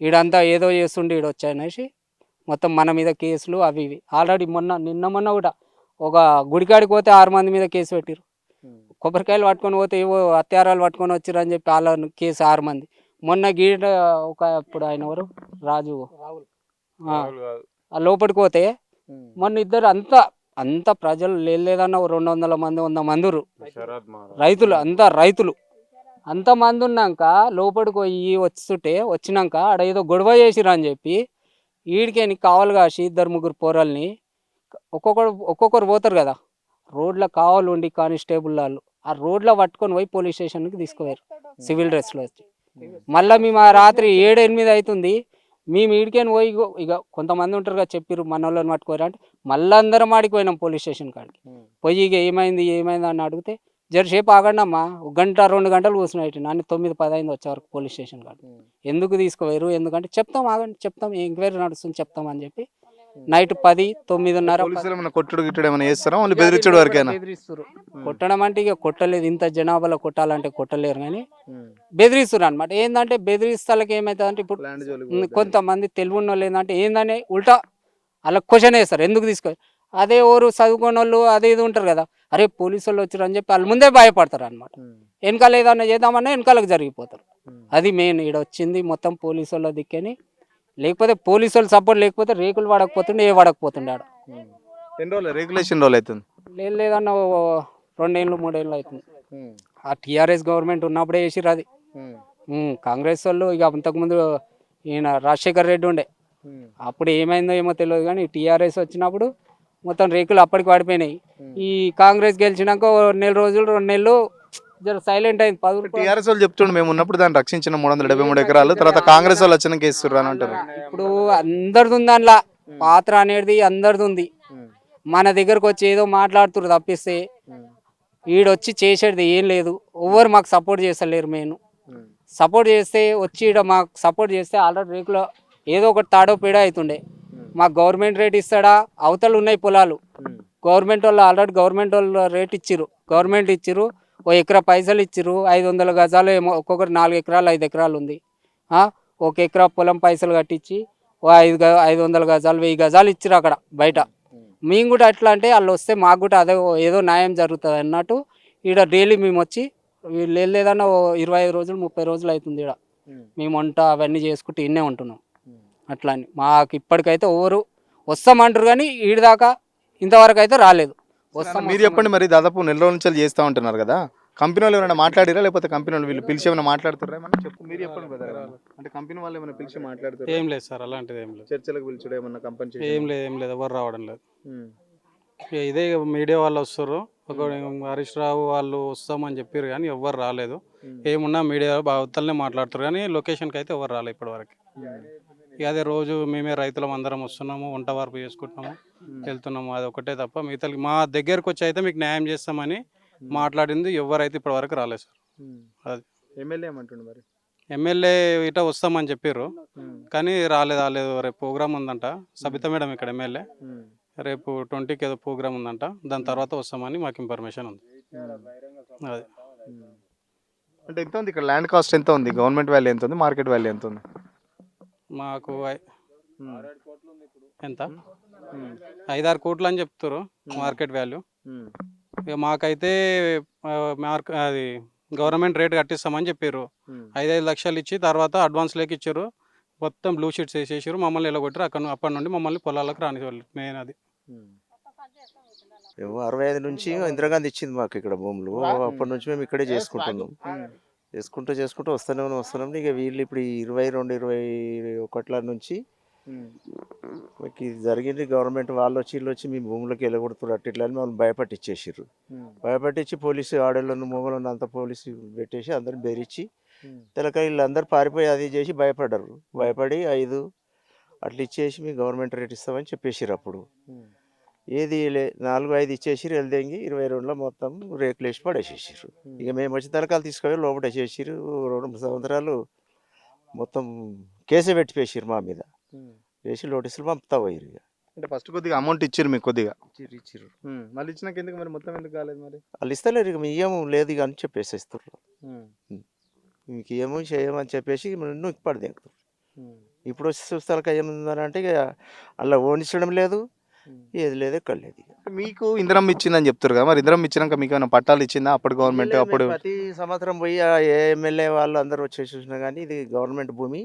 ఈడంతా ఏదో చేస్తుండే ఈడ వచ్చాయనేసి మొత్తం మన మీద కేసులు అవి ఇవి. ఆల్రెడీ నిన్న మొన్న కూడా ఒక గుడికాడికి పోతే 6 మంది మీద కేసు పెట్టిరు. కొబ్బరికాయలు పట్టుకొని పోతే ఏవో హత్యారాలు పట్టుకొని వచ్చిర్రు అని చెప్పి వాళ్ళ కేసు 6 మంది. మొన్న గీడ ఒక ఇప్పుడు ఆయన ఎవరు రాజు లోపలికి పోతే మొన్న ఇద్దరు అంత ప్రజలు లేదన్న 200 మంది 100 మంది రైతులు, రైతులు అంతమంది ఉన్నాక లోపలికి పోయి వచ్చినాక ఆడ ఏదో గొడవ చేసిరా అని చెప్పి ఈడికే కావాలి కాసి 2-3 పోరల్ని ఒక్కొక్కరు పోతారు కదా రోడ్ల కావాలి ఉండి కానిస్టేబుల్ వాళ్ళు ఆ రోడ్లో పట్టుకొని పోయి పోలీస్ స్టేషన్కి తీసుకుపోయారు సివిల్ డ్రెస్లో వచ్చి. మళ్ళీ మేము ఆ రాత్రి 7-8 అవుతుంది. మేము ఈడికేని పోయి ఇక కొంతమంది ఉంటారు కదా చెప్పిర్రు మన వాళ్ళని పట్టుకోరు అంటే మళ్ళీ అందరం ఆడిపోయినాం పోలీస్ స్టేషన్ కాడికి పోయి. ఇక ఏమైంది అని అడిగితే జరసేపు ఆగండి అమ్మా, 1 గంట 2 గంటలు కూర్చున్నాయి. నన్ను 9-10 వచ్చే వరకు పోలీస్ స్టేషన్ కాడికి. ఎందుకు తీసుకుపోయారు ఎందుకంటే చెప్తాం, ఆగండి చెప్తాం, ఎంక్వైరీ నడుస్తుంది చెప్తాం అని చెప్పి నైట్ 10, 9:30 కొట్టుడు గిట్టుడు ఏమైనా చేస్తారా? వాళ్ళు బెదిరించడు వరకేనా? బెదిరిస్తారు. కొట్టడం అంటే ఇక కొట్టలేదు, ఇంత జనాభాలో కొట్టాలంటే కొట్టలేరు కానీ బెదిరిస్తారు అనమాట. ఏంటంటే బెదిరిస్తాలకి ఏమవుతుంది అంటే ఇప్పుడు కొంతమంది తెలివి ఉన్న వాళ్ళు ఏంటంటే ఏందని ఉల్టా అలా క్వశ్చన్ వేస్తారు, ఎందుకు తీసుకోవాలి. అదే ఎవరు చదువుకున్న వాళ్ళు అదే ఇది ఉంటారు కదా, అరే పోలీసు వాళ్ళు వచ్చారు అని చెప్పి వాళ్ళు ముందే భయపడతారు అనమాట. వెనకాల ఏదన్నా చేద్దామన్నా వెనకాలకు జరిగిపోతారు. అది మెయిన్ ఈడ వచ్చింది మొత్తం పోలీసు వాళ్ళ దిక్కని. లేకపోతే పోలీసు వాళ్ళు సపోర్ట్ లేకపోతే రేకులు పడకపోతుండే పడకపోతుండే ఆడ. రెగ్యులేషన్ రోజులు అవుతుంది లేదన్న 2 ఏళ్ళు 3 ఏళ్ళు అవుతుంది. ఆ టీఆర్ఎస్ గవర్నమెంట్ ఉన్నప్పుడే వేసిర్రు అది. కాంగ్రెస్ వాళ్ళు ఇక అంతకుముందు ఈయన రాజశేఖర్ రెడ్డి ఉండే, అప్పుడు ఏమైందో ఏమో తెలియదు కానీ టీఆర్ఎస్ వచ్చినప్పుడు మొత్తం రేకులు అప్పటికి పడిపోయినాయి. ఈ కాంగ్రెస్ గెలిచినాక 1 నెల రోజులు 2 నెలలు జర సైలెంట్ అయింది. టీఆర్ఎస్ వాళ్ళు చెప్తుండే మేము ఉన్నప్పుడు దాన్ని రక్షించిన 373 ఎకరాలు, తర్వాత కాంగ్రెస్ వాళ్ళు వచ్చిన కేసు అని అంటారు. ఇప్పుడు అందరిది ఉంది దానిలో పాత్ర అనేది, అందరిది ఉంది. మన దగ్గరకు వచ్చి ఏదో మాట్లాడుతున్నారు తప్పిస్తే ఈడొచ్చి చేసేది ఏం లేదు. ఎవరు మాకు సపోర్ట్ చేస్తలేరు. మెయిన్ సపోర్ట్ చేస్తే వచ్చి ఈడ మాకు సపోర్ట్ చేస్తే ఆల్రెడీ రేకులో ఏదో ఒకటి తాడో పీడో అవుతుండే. మాకు గవర్నమెంట్ రేట్ ఇస్తాడా? అవతలు ఉన్నాయి పొలాలు, గవర్నమెంట్ వాళ్ళు ఆల్రెడీ గవర్నమెంట్ వాళ్ళు రేట్ ఇచ్చిర్రు, గవర్నమెంట్ ఇచ్చిర్రు. 1 ఎకరా పైసలు ఇచ్చిర్రు. 500 గజాలు ఏమో, ఒక్కొక్కరు 4 ఎకరాలు 5 ఎకరాలు ఉంది. 1 ఎకరా పొలం పైసలు కట్టించి ఓ 500 గజాలు 1000 గజాలు ఇచ్చిర్రు అక్కడ బయట. మేము కూడా ఎట్లా అంటే వాళ్ళు వస్తే మాకు కూడా అదే ఏదో న్యాయం జరుగుతుంది అన్నట్టు ఈడ డైలీ మేము వచ్చి వీళ్ళు లేదన్నా 25 రోజులు 30 రోజులు అవుతుంది ఈడ మేము వంట అవన్నీ చేసుకుంటూ ఇన్నే ఉంటున్నాం. అట్లా అని మాకు ఇప్పటికైతే ఎవరు వస్తామంటారు కానీ ఈడ దాకా ఇంతవరకు అయితే రాలేదు. మీరు చెప్పండి మరి, దాదాపు నెల రోజుల నుంచి చేస్తూ ఉంటున్నారు కదా, కంపెనీ వాళ్ళు ఏమైనా మాట్లాడిరా లేకపోతే కంపెనీ వాళ్ళు వీళ్ళు పిలిచి ఏమైనా మాట్లాడుతారా? ఏమన్నా చెప్పు, మీరు చెప్పండి కదా. అంటే కంపెనీ వాళ్ళు ఏమైనా పిలిచి మాట్లాడుతారు? ఏం లేదు సార్, అలాంటిది ఏం లేదు. చర్చలకు పిలిచుడు ఏమన్నా కంపెనీ? ఏం లేదు, ఎవరు రావడం లేదు. ఇదే మీడియా వాళ్ళు వస్తారు, ఒక హరీష్ రావు వాళ్ళు వస్తామని చెప్పారు కానీ ఎవరు రాలేదు. ఏమున్నా మీడియా అవతలనే మాట్లాడుతారు కానీ లొకేషన్కి అయితే ఎవరు రాలేదు ఇప్పటివరకు. ఇక అదే రోజు మేమే రైతులం అందరం వస్తున్నాము, వంట వరపు చేసుకుంటున్నాము, వెళ్తున్నాము, అది ఒకటే తప్ప మిగతా మా దగ్గరకు వచ్చి అయితే మీకు న్యాయం చేస్తామని మాట్లాడింది ఎవరైతే ఇప్పటి వరకు రాలేదు సార్. అది ఎమ్మెల్యే ఏమంటుండు మరి? ఎమ్మెల్యే ఇట వస్తామని చెప్పారు కానీ రాలేదు. రేపు ప్రోగ్రామ్ ఉందంట, సబితా మేడం ఇక్కడ ఎమ్మెల్యే, రేపు 20కి ఏదో ప్రోగ్రామ్ ఉందంట, దాని తర్వాత వస్తామని మాకు ఇన్ఫర్మేషన్ ఉంది. అది అంటే ఎంత ఉంది ఇక్కడ ల్యాండ్ కాస్ట్ ఎంత ఉంది, గవర్నమెంట్ వాల్యూ ఎంత ఉంది, మార్కెట్ వాల్యూ ఎంత ఉంది? మాకు ఎంత 5-6 కోట్లు అని చెప్తారు మార్కెట్ వాల్యూ. ఇక మాకైతే అది గవర్నమెంట్ రేట్ కట్టిస్తామని చెప్పారు. 5 లక్షలు ఇచ్చి తర్వాత అడ్వాన్స్ లేక ఇచ్చారు, మొత్తం బ్లూ షీట్స్ వేసేసారు, మమ్మల్ని ఇలా కొట్టారు. అప్పటి నుండి మమ్మల్ని పొలాలకు రాని వాళ్ళు మెయిన్ అది. 65 నుంచి ఇందిరాగాంధీ ఇచ్చింది మాకు ఇక్కడ భూములు. అప్పటి నుంచి మేము ఇక్కడే చేసుకుంటున్నాం. చేసుకుంటూ వస్తున్నాం. ఇక వీళ్ళు ఇప్పుడు 22-21 నుంచి మీకు ఇది జరిగింది. గవర్నమెంట్ వాళ్ళు వచ్చి మీ భూములకు వెళ్ళగొడుతున్నారు అట్లా అని మమ్మల్ని భయపట్టించేసారు. భయపట్టించి పోలీసు ఆడోళ్ళను మొగలను అంతా పోలీసు పెట్టేసి అందరిని బెదిరించి తెలక వీళ్ళందరూ పారిపోయి అది చేసి భయపడి 5 అట్లా ఇచ్చేసి మీ గవర్నమెంట్ రేట్ ఇస్తామని చెప్పేసారు. అప్పుడు ఏది 4-5 ఇచ్చేసారు, వెళ్దేంగి 22లో మొత్తం రేకులు వేసి పడేసేసారు. ఇక మేము వచ్చి తలకాలు తీసుకొని లోపల వేసేసారు. 2 సంవత్సరాలు మొత్తం కేసే పెట్టిపోయారు మా మీద, వేసి నోటీసులు పంపుతా పోయారు. ఇక అంటే ఫస్ట్ కొద్దిగా అమౌంట్ ఇచ్చారు మీకు, కొద్దిగా ఇచ్చిర్రు. మళ్ళీ ఇచ్చినాక ఎందుకు మరి మొత్తం ఎందుకు కాలేదు మరి? వాళ్ళు ఇస్తలేరు, ఇక మీ ఏమో లేదు ఇక అని చెప్పేసి ఇస్తారు. మీకు ఏమో చేయమని చెప్పేసి నువ్వు ఇప్పటి దిగుతారు. ఇప్పుడు వచ్చి చూస్తాక ఏముందని అంటే ఇక అలా ఓనించడం లేదు, ఏది లేదు, ఎక్కడ లేదు. మీకు ఇందిరమ్మ ఇచ్చిందని చెప్తారు కదా, మరి ఇందిరమ్మ ఇచ్చినాక మీకు ఏమైనా పట్టాలు ఇచ్చిందా అప్పుడు గవర్నమెంట్? అప్పుడు ప్రతి సంవత్సరం పోయి ఏ ఎమ్మెల్యే వాళ్ళు అందరూ వచ్చేసి చూసినా కానీ ఇది గవర్నమెంట్ భూమి,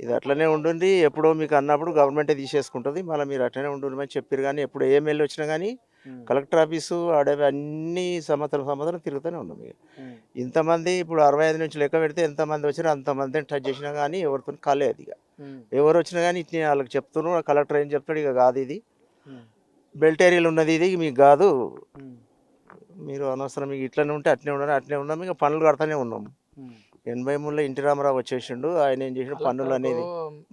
ఇది అట్లనే ఉంటుంది, ఎప్పుడో మీకు అన్నప్పుడు గవర్నమెంటే తీసేసుకుంటుంది, మళ్ళీ మీరు అట్లనే ఉంటుందని చెప్పారు. కానీ ఎప్పుడు ఏ ఎమ్మెల్యే వచ్చినా కానీ కలెక్టర్ ఆఫీసు అడవి అన్ని సంవత్సరం తిరుగుతూనే ఉన్నాం. ఇక ఇంతమంది ఇప్పుడు 65 నుంచి లెక్క పెడితే ఎంతమంది వచ్చినా అంతమందిని టచ్ చేసినా కానీ ఎవరితో కాలేదు. ఇక ఎవరు వచ్చినా కానీ ఇట్లా వాళ్ళకి చెప్తున్నారు, కలెక్టర్ ఏం చెప్తాడు, ఇక కాదు ఇది బెల్ట్ ఏరియాలో ఉన్నది, ఇది మీకు కాదు, మీరు అనవసరం మీకు ఇట్లనే ఉంటే అట్లనే ఉన్నాం. ఇక పనులు కడతానే ఉన్నాం. 83లో ఎన్టీ రామారావు వచ్చేసిండు, ఆయన ఏం చేసిండు, పన్నులు అనేది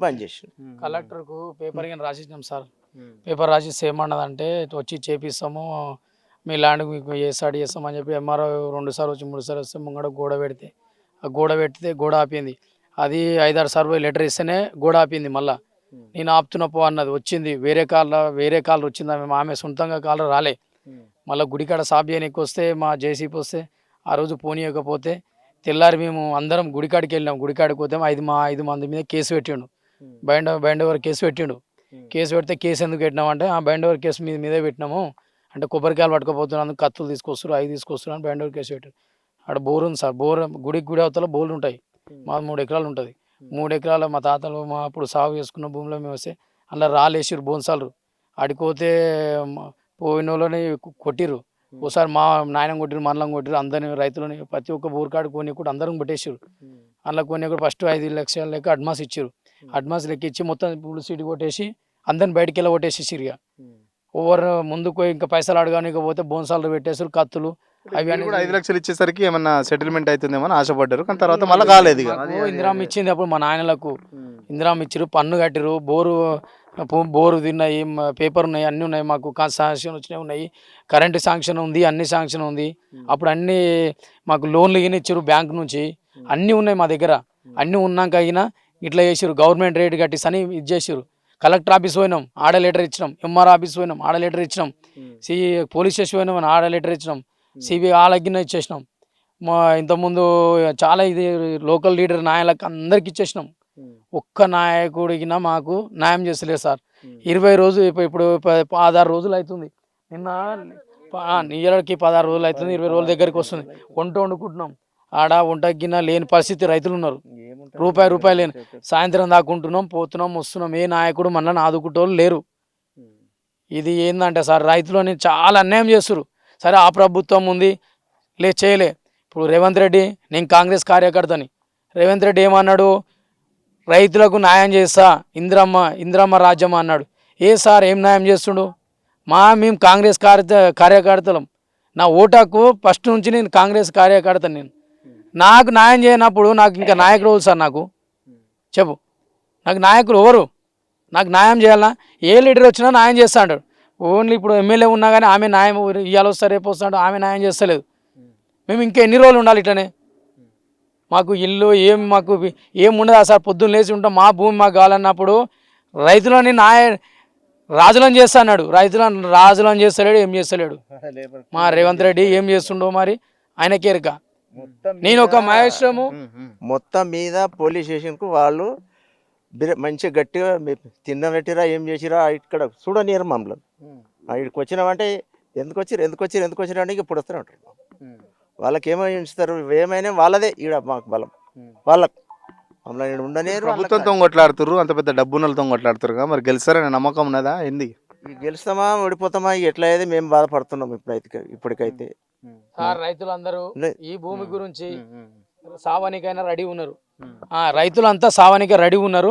బంద్ చేసిండు. కలెక్టర్కు పేపర్ కానీ రాసిచ్చినాం సార్. పేపర్ రాసిస్తే ఏమన్నదంటే వచ్చి చేపిస్తాము, మీ ల్యాండ్ మీకు చేస్తామని చెప్పి ఎంఆర్ఓ 2 సార్లు వచ్చి 3 సార్లు వస్తే ముంగడ గోడ పెడితే గోడ ఆపింది. అది 5-6 సార్లు లెటర్ ఇస్తేనే గోడ ఆపింది. మళ్ళీ నేను ఆపుతున్నపో అన్నది, వచ్చింది వేరే కాలర్ వచ్చింది, ఆమె సొంతంగా కాలర్ రాలే. మళ్ళీ గుడికాడ సాబ్ చేయడానికి వస్తే మా జేసీపీ వస్తే ఆ రోజు పోనీయకపోతే తెల్లారి మేము అందరం గుడికాడికి వెళ్ళినాం. గుడికాడికి పోతే 5 మంది మీద కేసు పెట్టిండు, బైండ్ ఓవర్ కేసు పెట్టిండు. కేసు పెడితే కేసు ఎందుకు పెట్టినామంటే ఆ బైండ్ ఓవర్ కేసు మీదే పెట్టినాము అంటే కొబ్బరికాయలు పట్టుకుపోతున్నాను, కత్తులు తీసుకొస్తారు, 5 తీసుకొస్తున్నారు అని బైండ్ ఓవర్ కేసు పెట్టారు. అక్కడ బోర్ ఉంది సార్, గుడి అవతల బోర్లు ఉంటాయి. మా 3 ఎకరాలు ఉంటుంది. 3 ఎకరాల మా తాతలు మా అప్పుడు సాగు చేసుకున్న భూమిలో మేము వస్తే అలా రాలేసారు బోన్సాలు. ఆడిపోతే పోయిన వాళ్ళని కొట్టిరు, ఒకసారి మా నాయనం కొట్టిరు, మనలం కొట్టిరు, అందరిని రైతులని ప్రతి ఒక్క బోర్ కాడు కొని కూడా అందరం కొట్టేసారు. అందులో కొన్ని కూడా ఫస్ట్ 5 లక్షల లెక్క అడ్వాన్స్ ఇచ్చారు. అడ్వాన్స్ లెక్క ఇచ్చి మొత్తం పుల్ సీట్ కొట్టేసి అందరిని బయటికి వెళ్ళి కొట్టేసేసారు. ఇక ఓవర్ ముందుకు ఇంకా పైసలు అడగానికపోతే బోన్సాలు పెట్టేసారు, కత్తులు అవి అని. 5 లక్షలు ఇచ్చేసరికి ఏమన్నా సెటిల్మెంట్ అవుతుందేమో అని ఆశపడ్డారు, కానీ తర్వాత మళ్ళీ కాలేదు. ఇక ఇందిరామ్మ ఇచ్చింది అప్పుడు మా నాయనలకు, ఇందిరామ్మ ఇచ్చారు, పన్ను కట్టిరు, బోరు తిన్నాయి, పేపర్ ఉన్నాయి, అన్నీ ఉన్నాయి, మాకు శాంక్షన్ వచ్చినవి ఉన్నాయి, కరెంటు శాంక్షన్ ఉంది, అన్ని శాంక్షన్ ఉంది. అప్పుడు అన్నీ మాకు లోన్లు ఇగిన ఇచ్చారు బ్యాంక్ నుంచి, అన్నీ ఉన్నాయి మా దగ్గర. అన్నీ ఉన్నాక అయినా ఇట్లా చేసారు, గవర్నమెంట్ రేట్ కట్టిస్తని ఇది చేసారు. కలెక్టర్ ఆఫీస్ పోయినాం, ఆడ లెటర్ ఇచ్చినాం, ఎంఆర్ ఆఫీస్ పోయినాం, ఆడ లెటర్ ఇచ్చినాం, పోలీస్ స్టేషన్ పోయినాం, ఆడ లెటర్ ఇచ్చినాం, సిబిఐ ఆలగ్గిన ఇచ్చేసినాం. మా ఇంతకుముందు చాలా ఇది లోకల్ లీడర్ నాయకులకు అందరికి ఇచ్చేసినాం. ఒక్క నాయకుడికి మాకు న్యాయం చేస్తలేదు సార్. 20 రోజులు ఇప్పుడు 16 రోజులు అవుతుంది. నిన్న నీళ్ళకి 16 రోజులు అవుతుంది, 20 రోజుల దగ్గరికి వస్తుంది. వంట వండుకుంటున్నాం, ఆడ వంట గిన్నె లేని పరిస్థితి రైతులు ఉన్నారు. రూపాయి లేని సాయంత్రం దాకుంటున్నాం, పోతున్నాం, వస్తున్నాం. ఏ నాయకుడు మనల్ని ఆదుకుంటోళ్ళు లేరు. ఇది ఏంటంటే సార్, రైతులని చాలా అన్యాయం చేస్తారు. సరే ఆ ప్రభుత్వం ఉంది చేయలే. ఇప్పుడు రేవంత్ రెడ్డి, నేను కాంగ్రెస్ కార్యకర్తని, రేవంత్ రెడ్డి ఏమన్నాడు, రైతులకు న్యాయం చేస్తా, ఇందిరమ్మ రాజ్యం అన్నాడు. సార్ ఏం న్యాయం చేస్తుండు? మేము కాంగ్రెస్ కార్యకర్తలం. నా ఓటాకు ఫస్ట్ నుంచి నేను కాంగ్రెస్ కార్యకర్తని. నాకు న్యాయం చేయనప్పుడు నాకు ఇంకా నాయకుడు ఎవరు సార్? నాకు చెప్పు, నాకు నాయకులు ఎవరు? నాకు న్యాయం చేయాలన్నా ఏ లీడర్ వచ్చినా న్యాయం చేస్తా అంటాడు. ఓన్లీ ఇప్పుడు ఎమ్మెల్యే ఉన్నా కానీ ఆమె న్యాయం ఇవాళ వస్తా రేపు వస్తాడు, ఆమె న్యాయం చేస్తలేదు. మేము ఇంకా ఎన్ని రోజులు ఉండాలి ఇట్లనే? మాకు ఇల్లు మాకు ఏం ఉండదా సార్? పొద్దున్న లేచి ఉంటాం, మా భూమి మాకు కావాలన్నప్పుడు రైతులని రాజులను చేస్తా అన్నాడు. రైతులను రాజులను చేస్తలేడు, ఏం చేస్తలేడు. మా రేవంత్ రెడ్డి ఏం చేస్తుండో మరి ఆయనకేరక. నేను ఒక మహేశ్వరము మొత్తం మీద పోలీస్ స్టేషన్కు వాళ్ళు మంచిగా గట్టిగా తిన్నబెట్టిరా, ఏం చేసిరా, ఇక్కడ చూడనీరు మమ్మల్ని. ఇక్కడికి వచ్చినామంటే ఎందుకు వచ్చిరు అంటే ఇప్పుడు వస్తూనే ఉంటారు. వాళ్ళకి ఏమైనా ఉంచుతారు, ఏమైనా వాళ్ళదే ఈడ మాకు బలం. వాళ్ళకు మమ్మల్ని ఉండనేరు. ప్రభుత్వంతో కొట్లాడుతున్నారు, అంత పెద్ద డబ్బున్నలతో కొట్లాడుతారు. మరి గెలుస్తారనే నమ్మకం ఉన్నదా? ఏంది గెలుస్తామా ఓడిపోతామా ఎట్లా అయితే మేము బాధపడుతున్నాం ఇప్పటికైతే. సార్ రైతులందరూ ఈ భూమి గురించి సావానికైనా రెడీ ఉన్నారు. రైతులంతా సావానికి రెడీ ఉన్నారు.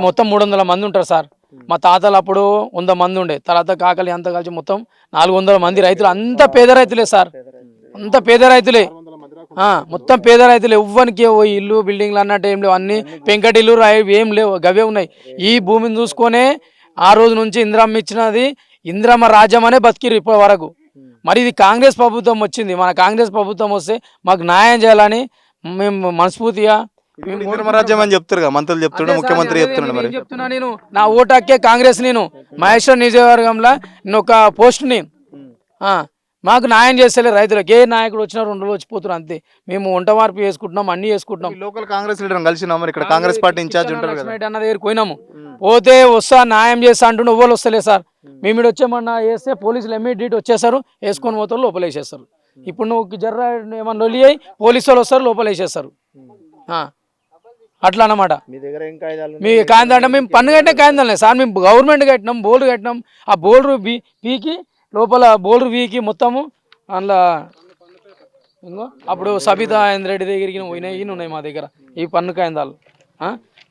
మొత్తం 300 మంది ఉంటారు సార్. మా తాతలు అప్పుడు 100 మంది ఉండే, తర్వాత కాకలి అంతా కలిసి మొత్తం 400 మంది రైతులు. అంతా పేద రైతులే సార్, అంతా పేద రైతులే, మొత్తం పేద రైతులు. ఎవ్వరికి ఇల్లు బిల్డింగ్లు అన్నట్టు ఏం లేవు, అన్ని పెంకటిల్లు ఏం లేవు, గవే ఉన్నాయి. ఈ భూమిని చూసుకొనే ఆ రోజు నుంచి ఇందిరమ్మ ఇచ్చినది, ఇందిరమ్మ రాజ్యం అనే బతికిరు ఇప్పటి వరకు. మరి ఇది కాంగ్రెస్ ప్రభుత్వం వచ్చింది, మన కాంగ్రెస్ ప్రభుత్వం వస్తే మాకు న్యాయం చేయాలని మేము మనస్ఫూర్తిగా రాజ్యం అని చెప్తారు, మంత్రులు చెప్తున్నాడు, ముఖ్యమంత్రి చెప్తున్నాడు. మరి చెప్తున్నా, నేను నా ఓటాకే కాంగ్రెస్. నేను మహేశ్వర్ నియోజకవర్గంలో నేను ఒక పోస్ట్ నేను మాకు న్యాయం చేస్తలే రైతులకు. ఏ నాయకుడు వచ్చినా 2 రోజులు వచ్చిపోతున్నారు అంతే. మేము వంట మార్పు చేసుకుంటున్నాం, అన్ని చేసుకుంటున్నాం. లోకల్ కాంగ్రెస్ లీడర్ కలిసినాం, మరి ఇక్కడ కాంగ్రెస్ పార్టీ ఇన్ఛార్జ్ ఉంటారు కదా అన్న దగ్గర పోయినాము. పోతే వస్తా న్యాయం చేస్తా అంటుండే, ఎవ్వరు వస్తలేదు సార్. మేము ఇక్కడ వచ్చామన్నా వేస్తే పోలీసులు ఇమ్మీడియట్ వచ్చేస్తారు, వేసుకొని పోతారు, లోపల వేసేస్తారు. ఇప్పుడు నువ్వు జర్ర ఏమన్నా లొల్లి అయ్యి పోలీసు వాళ్ళు వస్తారు, లోపల వేసేస్తారు. అట్లా అన్నమాట. మీ కాందా అంటే మేము పన్ను కట్టిన కాందాలే సార్, మేము గవర్నమెంట్ కట్టినాం, బోర్డు కట్టినాం. ఆ బోర్డు పీకి లోపల బోర్డు పీకి మొత్తము అందులో ఇంకో అప్పుడు సబితా రెడ్డి దగ్గరికి పోయినాయి ఉన్నాయి మా దగ్గర ఈ పన్ను కాందాలు.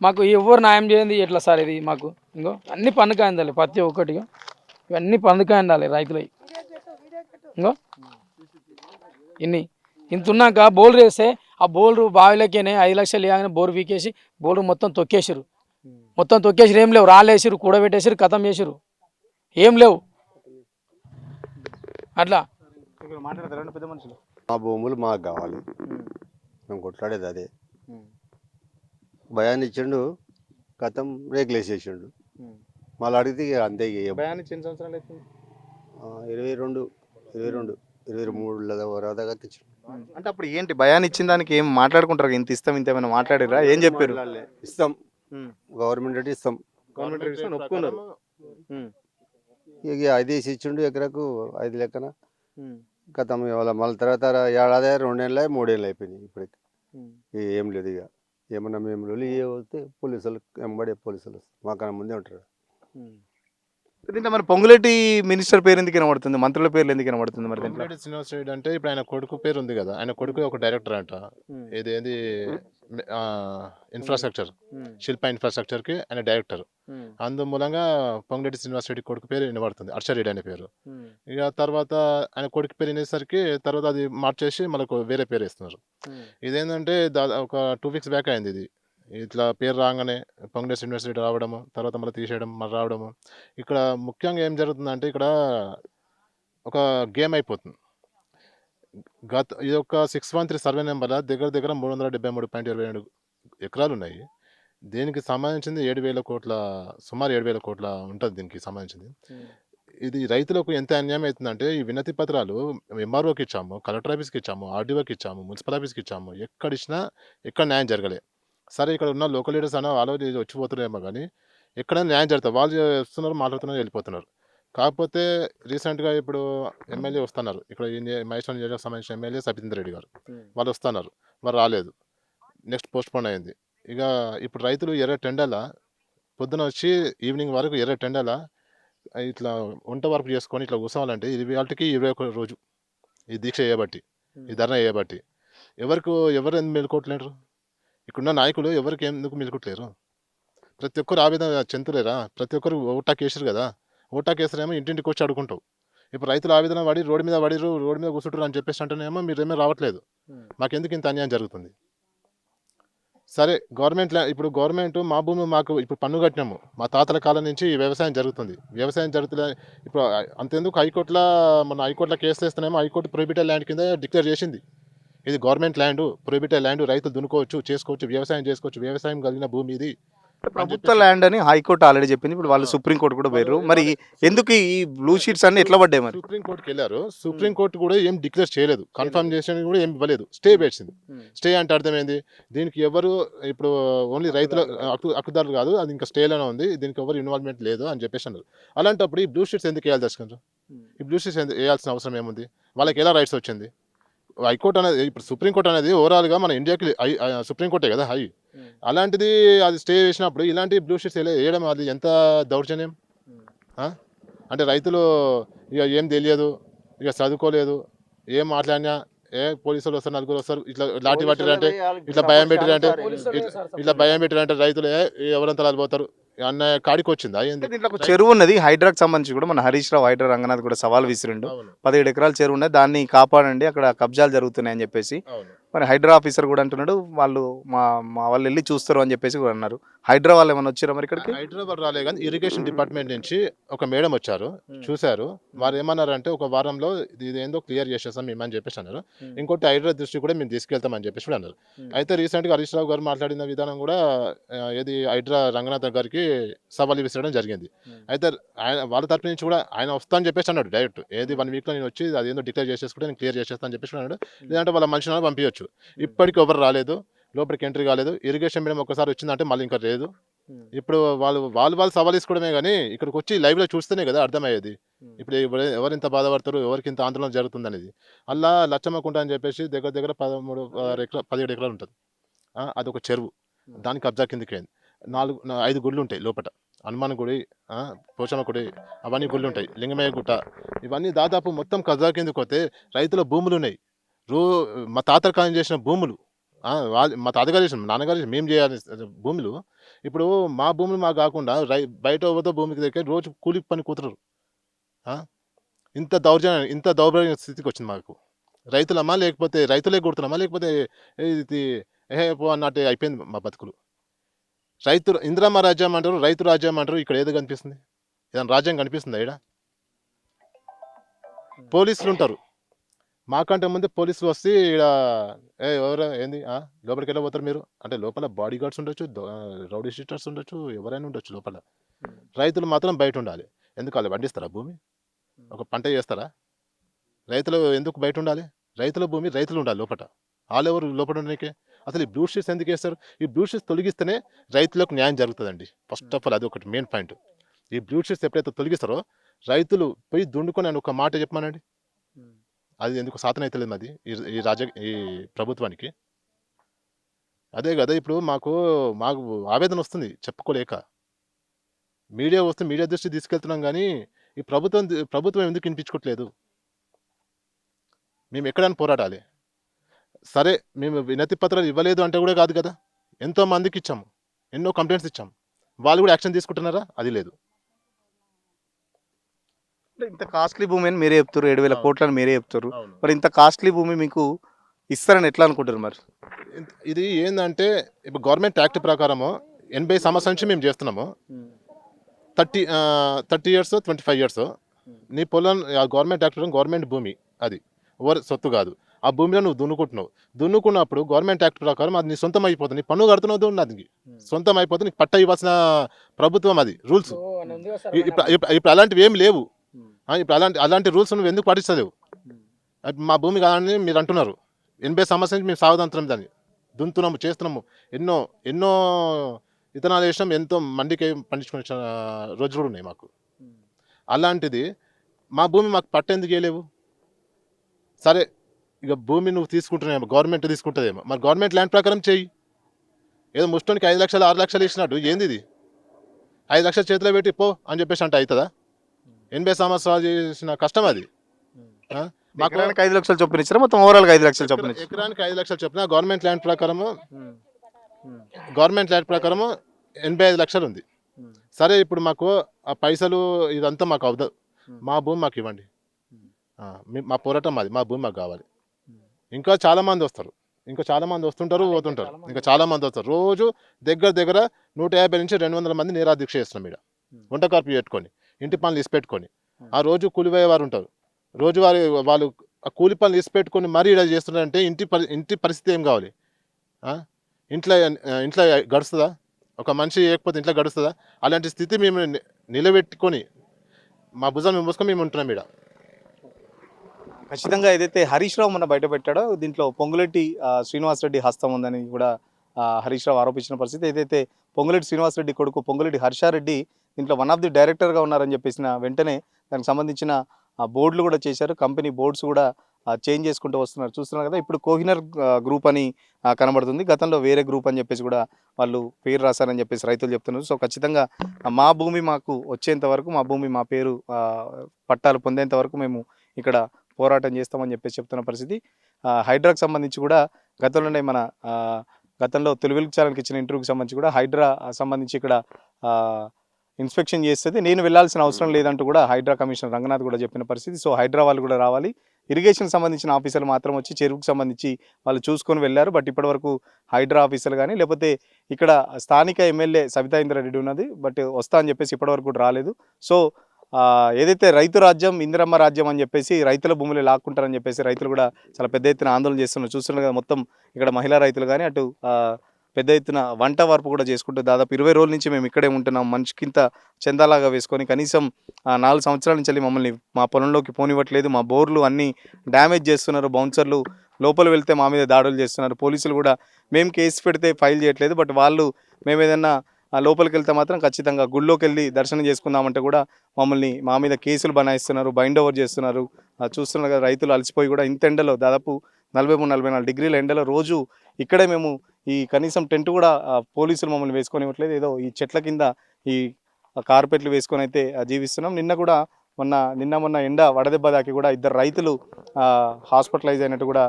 మాకు ఎవరు న్యాయం చేయండి ఎట్లా సార్? ఇది మాకు ఇంకో అన్ని పన్ను కాందాలి, ప్రతి ఒక్కటిగా ఇవన్నీ పన్ను కాందాలి రైతులవి. ఇంకో ఇంత ఉన్నాక బోర్డు వేస్తే ఆ బోర్డు బావిలోకేనే 5 లక్షలు ఇవ్వగానే బోర్డు వీకేసి బోర్డు మొత్తం తొక్కేసారు. ఏం లేవు, రాళ్ళేసారు, కూడబెట్టేసారు, కథం చేసారు, ఏం లేవు. అట్లా మా భూములు మాకు కావాలి, మేము కొట్లాడేది అదే. భయాన్ని ఇచ్చిండు, కథం రేకులు వేసేసిండు. మళ్ళీ అడిగితే అంతే. 22 దాకా తెచ్చిండు. అంటే అప్పుడు ఏంటి భయాన్ని ఇచ్చిన దానికి ఏం మాట్లాడుకుంటారు? ఇంత ఇస్తాం, ఇంత ఏమైనా మాట్లాడిరా? ఏం చెప్పారు? ఇస్తాం, గవర్నమెంట్ అంటే ఇస్తాం. ఒప్పుకున్నారు. ఇక 5 వేసి ఇచ్చిండు, ఎకరకు 5 లెక్కన కథం. ఇవాళ మళ్ళీ తర్వాత 1 ఏడాది 2 ఏళ్ళు 3 ఏళ్ళు అయిపోయినాయి. ఇప్పటికి ఏం లేదు. ఇక ఏమన్నా మేము లొలి వస్తే పోలీసులు వెంబడే పోలీసులు మాకన్నా ముందే ఉంటారు. దీంట్లో మరి పొంగులేటి మినిస్టర్ పేరు ఎందుకు కనబడుతుంది, మంత్రుల పేర్లు ఎందుకు కనబడుతుంది? మరి పొంగులేటి శ్రీనివాస్ రెడ్డి అంటే ఇప్పుడు ఆయన కొడుకు పేరు ఉంది కదా, ఆయన కొడుకు ఒక డైరెక్టర్ అంట. ఏది ఇన్ఫ్రాస్ట్రక్చర్, శిల్ప ఇన్ఫ్రాస్ట్రక్చర్ కి ఆయన డైరెక్టర్. అందు మూలంగా పొంగులేటి శ్రీనివాస్ రెడ్డి కొడుకు పేరు వినబడుతుంది, హర్షరెడ్డి అనే పేరు. ఇక తర్వాత ఆయన కొడుకు పేరు వినేసరికి తర్వాత అది మార్చేసి మనకు వేరే పేరు వేస్తున్నారు. ఇదేంటంటే ఒక 2 వీక్స్ బ్యాక్ అయింది ఇది. ఇట్లా పేరు రాగానే పొంగులేటి శ్రీనివాస్ రెడ్డి రావడము, తర్వాత మళ్ళీ తీసేయడం, మళ్ళీ రావడము. ఇక్కడ ముఖ్యంగా ఏం జరుగుతుందంటే ఇక్కడ ఒక గేమ్ అయిపోతుంది. ఇది ఒక 613 సర్వే నెంబర్ దగ్గర 373.22 ఎకరాలు ఉన్నాయి. దీనికి సంబంధించింది 7,000 కోట్ల, సుమారు 7,000 కోట్ల ఉంటుంది దీనికి సంబంధించింది. ఇది రైతులకు ఎంత అన్యాయం అవుతుందంటే, ఈ వినతి పత్రాలు ఎంఆర్ఓకి ఇచ్చాము, కలెక్టర్ ఆఫీస్కి ఇచ్చాము, ఆర్డీఓకి ఇచ్చాము, మున్సిపల్ ఆఫీస్కి ఇచ్చాము. ఎక్కడ న్యాయం జరగలే. సరే ఇక్కడ ఉన్న లోకల్ లీడర్స్ అన్న వాళ్ళు వచ్చిపోతున్నారేమో కానీ ఎక్కడైనా న్యాయం జరుగుతుంది. వాళ్ళు వస్తున్నారు, మాట్లాడుతున్నారు, వెళ్ళిపోతున్నారు. కాకపోతే రీసెంట్గా ఇప్పుడు ఎమ్మెల్యే వస్తున్నారు, ఇక్కడ మహేశ్వరం నియోజకవర్గం సంబంధించిన ఎమ్మెల్యే సబితేందర్ రెడ్డి గారు వాళ్ళు వస్తున్నారు, మరి రాలేదు, నెక్స్ట్ పోస్ట్పోన్ అయింది. ఇక ఇప్పుడు రైతులు ఎర్ర టెండల పొద్దున వచ్చి ఈవినింగ్ వరకు ఎర్ర టెండల ఇట్లా వంట వర్క్ చేసుకొని ఇట్లా కూర్చోవాలంటే ఇది వాళ్ళకి 21 రోజు ఈ దీక్ష చేయబట్టి, ఈ ధర్నా చేయబట్టి ఎవరు ఎందుకు మేలుకోవట్లేరు? ఇక్కడున్న నాయకులు ఎవరికి ఎందుకు మేలుకోవట్లేరు? ప్రతి ఒక్కరు ఆవేదన చెందులేరా? ప్రతి ఒక్కరు ఓటాకేసారు కదా, ఓటాకేసారేమో ఇంటింటికి వచ్చి అడుగుంటావు. ఇప్పుడు రైతులు ఆవేదన పడి రోడ్డు మీద కూర్చుంటారు అని చెప్పేసి అంటేనేమో మీరేమో రావట్లేదు. మాకెందుకు ఇంత అన్యాయం జరుగుతుంది? సరే ఇప్పుడు గవర్నమెంట్ మా భూమి మాకు ఇప్పుడు పన్ను కట్టినాము, మా తాతల కాలం నుంచి ఈ వ్యవసాయం జరుగుతుంది. ఇప్పుడు అంతెందుకు మొన్న హైకోర్టులో కేసులు వేస్తేనేమో హైకోర్టు ప్రొహిబిటెడ్ ల్యాండ్ కింద డిక్లేర్ చేసింది. ఇది గవర్నమెంట్ ల్యాండ్, ప్రొహిబిటెడ్ ల్యాండ్, రైతులు దున్నుకోవచ్చు, చేసుకోవచ్చు, వ్యవసాయం చేసుకోవచ్చు, వ్యవసాయం కలిగిన భూమి ఇది. ప్రభుత్వ ల్యాండ్ అని హైకోర్టు ఆల్రెడీ చెప్పింది. ఇప్పుడు వాళ్ళు సుప్రీంకోర్టు కూడా పోయారు. మరి ఎందుకు ఈ బ్లూ షీట్స్ అన్ని ఎట్లా పడ్డాయి? మరి సుప్రీంకోర్టుకి వెళ్ళారు. సుప్రీంకోర్టు కూడా ఏం డిక్లేర్ చేయలేదు, కన్ఫర్మేషన్ కూడా ఏం ఇవ్వలేదు, స్టే వేసింది. స్టే అంటే అర్థమైంది, దీనికి ఎవరు ఇప్పుడు ఓన్లీ రైతుల హక్కుదారులు కాదు, అది ఇంకా స్టేలోనే ఉంది, దీనికి ఎవరు ఇన్వాల్వ్మెంట్ లేదు అని చెప్పేసి అన్నారు. అలాంటప్పుడు ఈ బ్లూ షీట్స్ ఎందుకు వేయాలి దర్శకులు? ఈ బ్లూ షీట్స్ వేయాల్సిన అవసరం ఏముంది? వాళ్ళకి ఎలా రైట్స్ వచ్చింది? హైకోర్టు అనేది ఇప్పుడు సుప్రీంకోర్టు అనేది ఓవరాల్గా మన ఇండియాకి సుప్రీంకోర్టే కదా హై. అలాంటిది అది స్టే చేసినప్పుడు ఇలాంటి బ్లూ షీట్స్ వేయడం అది ఎంత దౌర్జన్యం? అంటే రైతులు ఇక ఏం తెలియదు, ఇక చదువుకోలేదు, ఏం మాట్లాడినా పోలీసులు వస్తారు, నలుగురు వస్తారు, ఇట్లా లాఠీ పట్టిరంటే, ఇట్లా భయం పెట్టిరంటే రైతులు ఎవరంతా పోతారు అన్న కాడికి వచ్చిందా? దీంట్లో ఒక చెరువు ఉన్నది హైడ్రాకి సంబంధించి కూడా మన హరీష్ రావు, హైడ్రా రంగనాథ్ కూడా సవాల్ విసిరిండు. 17 ఎకరాల చెరువు ఉన్నది, దాన్ని కాపాడండి, అక్కడ కబ్జాలు జరుగుతున్నాయని చెప్పేసి. మరి హైడ్రా ఆఫీసర్ కూడా అంటున్నాడు వాళ్ళు మా వాళ్ళు వెళ్ళి చూస్తారు అని చెప్పేసి కూడా అన్నారు. హైడ్రా వాళ్ళు ఏమైనా వచ్చారా మరి ఇక్కడికి? హైదరాబాద్ రాలే కానీ ఇరిగేషన్ డిపార్ట్మెంట్ నుంచి ఒక మేడం వచ్చారు, చూశారు. వారు ఏమన్నారంటే ఒక వారంలో ఇది ఏందో క్లియర్ చేసేస్తాం మేమని చెప్పేసి అన్నారు. ఇంకోటి హైడ్రా దృష్టి కూడా మేము తీసుకెళ్తామని చెప్పేసి కూడా అన్నారు. అయితే రీసెంట్గా హరీష్ రావు గారు మాట్లాడిన విధానం కూడా ఏది హైడ్రా రంగనాథ్ గారికి సవాల్ విసరడం జరిగింది. అయితే వాళ్ళ తరపు నుంచి కూడా ఆయన వస్తా అని చెప్పేసి అన్నాడు డైరెక్ట్, ఏది 1 వీక్లో నేను వచ్చి అది ఏందో డిక్లేర్ చేసేసుకుంటే నేను క్లియర్ చేసేస్తాను అని చెప్పేసి అన్నాడు. లేదంటే వాళ్ళ మనుషులను పంపించవచ్చు. ఇప్పటికి ఎవరు రాలేదు, లోపలికి ఎంట్రీ కాలేదు. ఇరిగేషన్ మీడియం ఒకసారి వచ్చిందంటే మళ్ళీ ఇంకా లేదు. ఇప్పుడు వాళ్ళు సవాల్ తీసుకోవడమే కానీ ఇక్కడికి వచ్చి లైవ్లో చూస్తేనే కదా అర్థమయ్యేది. ఇప్పుడు ఎవరు ఇంత బాధపడతారు, ఎవరికి ఇంత ఆందోళన జరుగుతుంది అనేది. అలా లచ్చమ్మకుంట అని చెప్పేసి దగ్గర 17 ఎకరాలు ఉంటుంది. అదొక చెరువు, దానికి కబ్జా కిందకి అయింది. 5 గుళ్ళు ఉంటాయి లోపల, హనుమాన్ గుడి, పోచమ్మ గుడి, అవన్నీ గుళ్ళు ఉంటాయి, లింగమయ్య గుట్ట, ఇవన్నీ దాదాపు మొత్తం కబ్జా కిందకి పోతే రైతుల భూములు ఉన్నాయి. మా తాతల కాలం చేసిన భూములు, మా తాతగారు చేసిన, నాన్నగారు చేసిన, మేము చేయాలి భూములు. ఇప్పుడు మా భూములు మాకు కాకుండా బయట ఎవరితో భూమికి దగ్గర రోజు కూలి పని కూతురు. ఇంత దౌర్భాగ్య స్థితికి వచ్చింది మాకు. రైతులమ్మా లేకపోతే రైతులే కొడుతున్నామా లేకపోతే ఇది పో అన్నట్టు అయిపోయింది మా బతుకులు. ఇందిరమ్మ రాజ్యం అంటారు, రైతు రాజ్యం అంటారు. ఇక్కడ ఏదో కనిపిస్తుంది? ఏదైనా రాజ్యం కనిపిస్తుందా? ఇక్కడ పోలీసులు ఉంటారు, మాకంటే ముందే పోలీసులు వస్తే ఇక్కడ ఎవరు ఏంది లోపలికి వెళ్ళబోతారు మీరు అంటే, లోపల బాడీ గార్డ్స్ ఉండొచ్చు, రౌడీ షీటర్స్ ఉండొచ్చు, ఎవరైనా ఉండొచ్చు లోపల. రైతులు మాత్రం బయట ఉండాలి. ఎందుకు వాళ్ళు పండిస్తారా భూమి? ఒక పంట చేస్తారా? రైతులు ఎందుకు బయట ఉండాలి? రైతుల భూమి రైతులు ఉండాలి లోపల. వాళ్ళు ఎవరు లోపల ఉండడానికే? అసలు ఈ బ్లూ షీట్స్ ఎందుకు వేస్తారు? ఈ బ్లూ షీట్స్ తొలగిస్తేనే రైతులకు న్యాయం జరుగుతుందండి. ఫస్ట్ ఆఫ్ ఆల్ అది ఒకటి మెయిన్ పాయింట్. ఈ బ్లూ షీట్స్ ఎప్పుడైతే తొలగిస్తారో రైతులు పోయి దుండుకొని అని ఒక మాట చెప్పమానండి. అది ఎందుకు సాధన అవుతలేదు అది ఈ ప్రభుత్వానికి? అదే కదా ఇప్పుడు మాకు ఆవేదన వస్తుంది చెప్పుకోలేక. మీడియా వస్తే మీడియా దృష్టి తీసుకెళ్తున్నాం కానీ ఈ ప్రభుత్వం ఎందుకు వినిపించుకోవట్లేదు? మేము ఎక్కడైనా పోరాటాలి. సరే మేము వినతి పత్రాలు ఇవ్వలేదు అంటే కూడా కాదు కదా, ఎంతో మందికి ఇచ్చాము, ఎన్నో కంప్లైంట్స్ ఇచ్చాము, వాళ్ళు కూడా యాక్షన్ తీసుకుంటున్నారా? అది లేదు. ఇంత కాస్ట్లీ భూమి అని మీరే చెప్తారు, 7,000 కోట్లని మీరే చెప్తారు. మరి ఇంత కాస్ట్లీ భూమి మీకు ఇస్తారని ఎట్లా అనుకుంటారు? మరి ఇది ఏంటంటే ఇప్పుడు గవర్నమెంట్ యాక్ట్ ప్రకారము 80 సంవత్సరాల నుంచి మేము చేస్తున్నాము. 30 years 25 years నీ పొలం గవర్నమెంట్ యాక్ట్ గవర్నమెంట్ భూమి, అది ఎవరు సొత్తు కాదు. ఆ భూమిలో నువ్వు దున్నుకున్నప్పుడు గవర్నమెంట్ యాక్ట్ ప్రకారం అది నీ సొంతం అయిపోతుంది. నీ పన్ను కడుతున్నావు, అది సొంతం అయిపోతుంది, నీకు పట్ట ఇవ్వాల్సిన ప్రభుత్వం అది రూల్స్. ఇప్పుడు అలాంటివి ఏమి లేవు. ఇప్పుడు అలాంటి రూల్స్ నువ్వు ఎందుకు పాటిస్తలేవు? మా భూమి కాదని మీరు అంటున్నారు. 80 సంవత్సరాల నుంచి మేము సాగుదంటున్నాం దాన్ని. దున్నుతున్నాము, చేస్తున్నాము, ఎన్నో ఎన్నో విత్తనాలు వేసినాం, ఎంతో మండికి పండించుకునే రోజులు కూడా ఉన్నాయి మాకు. అలాంటిది మా భూమి మాకు పట్టేందుకు వేయలేవు? సరే ఇక భూమి నువ్వు తీసుకుంటున్నావేమో, గవర్నమెంట్ తీసుకుంటుందేమో, మరి గవర్నమెంట్ ల్యాండ్ ప్రకారం చెయ్యి. ఏదో ముష్టోనికి 5 లక్షలు 6 లక్షలు ఇచ్చినట్టు ఏంది ఇది? 5 లక్షలు చేతిలో పెట్టి పో అని చెప్పేసి అంటే అవుతుందా? 80 సంవత్సరాలు చేసిన కష్టం అది. మాకు ఎకరానికి 5 లక్షలు చొప్పున ఇచ్చారా, మొత్తం ఓవరాల్గా 5 లక్షలు చొప్పున ఇచ్చారా? ఎకరానికి 5 లక్షలు చొప్పున గవర్నమెంట్ ల్యాండ్ ప్రకారము 85 లక్షలు ఉంది. సరే ఇప్పుడు మాకు ఆ పైసలు ఇదంతా మాకు అవదు, మా భూమి మాకు ఇవ్వండి, మా పోరాటం మాది, మా భూమి మాకు కావాలి. ఇంకా చాలా మంది వస్తారు, ఇంకా చాలా మంది వస్తుంటారు పోతుంటారు, ఇంకా చాలా మంది వస్తారు. రోజు దగ్గర 150 నుంచి 200 మంది నిరాదీక్ష చేస్తున్నాం ఇక్కడ, వంట కార్పు పెట్టుకొని, ఇంటి పనులు తీసి పెట్టుకొని. ఆ రోజు కూలిపోయే వారు ఉంటారు, రోజువారి వాళ్ళు ఆ కూలి పనులు తీసి పెట్టుకొని మరీ ఇలా చేస్తున్నారంటే ఇంటి పరిస్థితి ఏం కావాలి? ఇంట్లో గడుస్తుందా? ఒక మనిషి లేకపోతే ఇంట్లో గడుస్తుందా? అలాంటి స్థితి మేము నిలబెట్టుకొని మా భుజాన్ని మేము మోసుకొని మేము ఉంటున్నాం ఇక్కడ. ఖచ్చితంగా ఏదైతే హరీష్ రావు మొన్న బయట పెట్టాడో దీంట్లో పొంగులేటి శ్రీనివాసరెడ్డి హస్తం ఉందని కూడా హరీష్ రావు ఆరోపించిన పరిస్థితి. ఏదైతే పొంగులేటి శ్రీనివాసరెడ్డి కొడుకు పొంగులేటి హర్షారెడ్డి దీంట్లో వన్ ఆఫ్ ది డైరెక్టర్గా ఉన్నారని చెప్పేసిన వెంటనే దానికి సంబంధించిన బోర్డులు కూడా చేశారు, కంపెనీ బోర్డ్స్ కూడా చేంజ్ చేసుకుంటూ వస్తున్నారు. చూస్తున్నారు కదా, ఇప్పుడు కోహినర్ గ్రూప్ అని కనబడుతుంది, గతంలో వేరే గ్రూప్ అని చెప్పేసి కూడా వాళ్ళు పేరు రాశారని చెప్పేసి రైతులు చెప్తున్నారు. సో ఖచ్చితంగా మా భూమి మాకు వచ్చేంత వరకు, మా భూమి మా పేరు పట్టాలు పొందేంత వరకు మేము ఇక్కడ పోరాటం చేస్తామని చెప్పేసి చెప్తున్న పరిస్థితి. హైడ్రాకు సంబంధించి కూడా గతంలో తొలి వెలుగు ఛానల్కి ఇచ్చిన ఇంటర్వ్యూకి సంబంధించి కూడా హైడ్రా సంబంధించి ఇక్కడ ఇన్స్పెక్షన్ చేస్తుంది, నేను వెళ్లాల్సిన అవసరం లేదంటూ కూడా హైడ్రా కమిషనర్ రంగనాథ్ కూడా చెప్పిన పరిస్థితి. సో హైడ్రా వాళ్ళు కూడా రావాలి, ఇరిగేషన్ సంబంధించిన ఆఫీసర్లు మాత్రం వచ్చి చెరువుకు సంబంధించి వాళ్ళు చూసుకొని వెళ్ళారు. బట్ ఇప్పటివరకు హైడ్రా ఆఫీసర్లు కానీ లేకపోతే ఇక్కడ స్థానిక ఎమ్మెల్యే సబితా ఇంద్రారెడ్డి ఉన్నది, బట్ వస్తా అని చెప్పేసి ఇప్పటివరకు కూడా రాలేదు. సో ఏదైతే రైతు రాజ్యం ఇందిరమ్మ రాజ్యం అని చెప్పేసి రైతుల భూములు లాక్కుంటారని చెప్పేసి రైతులు కూడా చాలా పెద్ద ఎత్తున ఆందోళన చేస్తున్నారు. చూస్తున్నారు కదా, మొత్తం ఇక్కడ మహిళా రైతులు కానీ అటు పెద్ద ఎత్తున వంట వార్పు కూడా చేసుకుంటూ దాదాపు 20 రోజుల నుంచి మేము ఇక్కడే ఉంటున్నాం, మనిషికింత చందాలాగా వేసుకొని కనీసం 4 సంవత్సరాల నుంచి మమ్మల్ని మా పొలంలోకి పోనివ్వట్లేదు, మా బోర్లు అన్నీ డ్యామేజ్ చేస్తున్నారు, బౌన్సర్లు లోపల వెళ్తే మా మీద దాడులు చేస్తున్నారు, పోలీసులు కూడా మేము కేసు పెడితే ఫైల్ చేయట్లేదు, బట్ వాళ్ళు మేము ఏదైనా లోపలికి వెళ్తే మాత్రం ఖచ్చితంగా గుళ్ళోకి వెళ్ళి దర్శనం చేసుకుందామంటే కూడా మా మీద కేసులు బనాయిస్తున్నారు, బైండ్ ఓవర్ చేస్తున్నారు. చూస్తున్నారు కదా, రైతులు అలసిపోయి కూడా ఇంత ఎండలో దాదాపు 43-44 డిగ్రీల ఎండలో రోజు ఇక్కడే మేము ఈ కనీసం టెంట్ కూడా పోలీసులు మమ్మల్ని వేసుకొని ఇవ్వట్లేదు, ఏదో ఈ చెట్ల కింద ఈ కార్పెట్లు వేసుకొని అయితే జీవిస్తున్నాం. మొన్న ఎండ వడదెబ్బ దాకి కూడా 2 రైతులు హాస్పిటలైజ్ అయినట్టు కూడా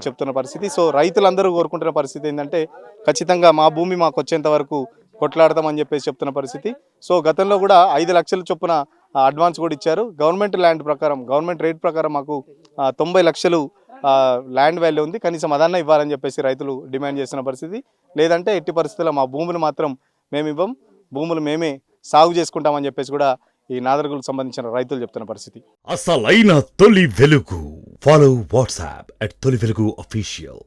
చెప్తున్న పరిస్థితి. సో రైతులందరూ కోరుకుంటున్న పరిస్థితి ఏంటంటే ఖచ్చితంగా మా భూమి మాకు వచ్చేంత వరకు కొట్లాడతామని చెప్పేసి చెప్తున్న పరిస్థితి. సో గతంలో కూడా 5 లక్షల చొప్పున అడ్వాన్స్ కూడా ఇచ్చారు. గవర్నమెంట్ ల్యాండ్ ప్రకారం, గవర్నమెంట్ రేట్ ప్రకారం మాకు 90 లక్షలు ల్యాండ్ వాల్యూ ఉంది, కనీసం అదన్నా ఇవ్వాలని చెప్పేసి రైతులు డిమాండ్ చేస్తున్న పరిస్థితి. లేదంటే ఎట్టి పరిస్థితుల్లో మా భూములు మాత్రం మేము ఇవ్వం, భూములు మేమే సాగు చేసుకుంటామని చెప్పేసి కూడా ఈ నాదర్గులకు సంబంధించిన రైతులు చెప్తున్న పరిస్థితి. అసలైన తొలి వెలుగు. ఫాలో వాట్సాప్ @తొలి వెలుగు అఫీషియల్.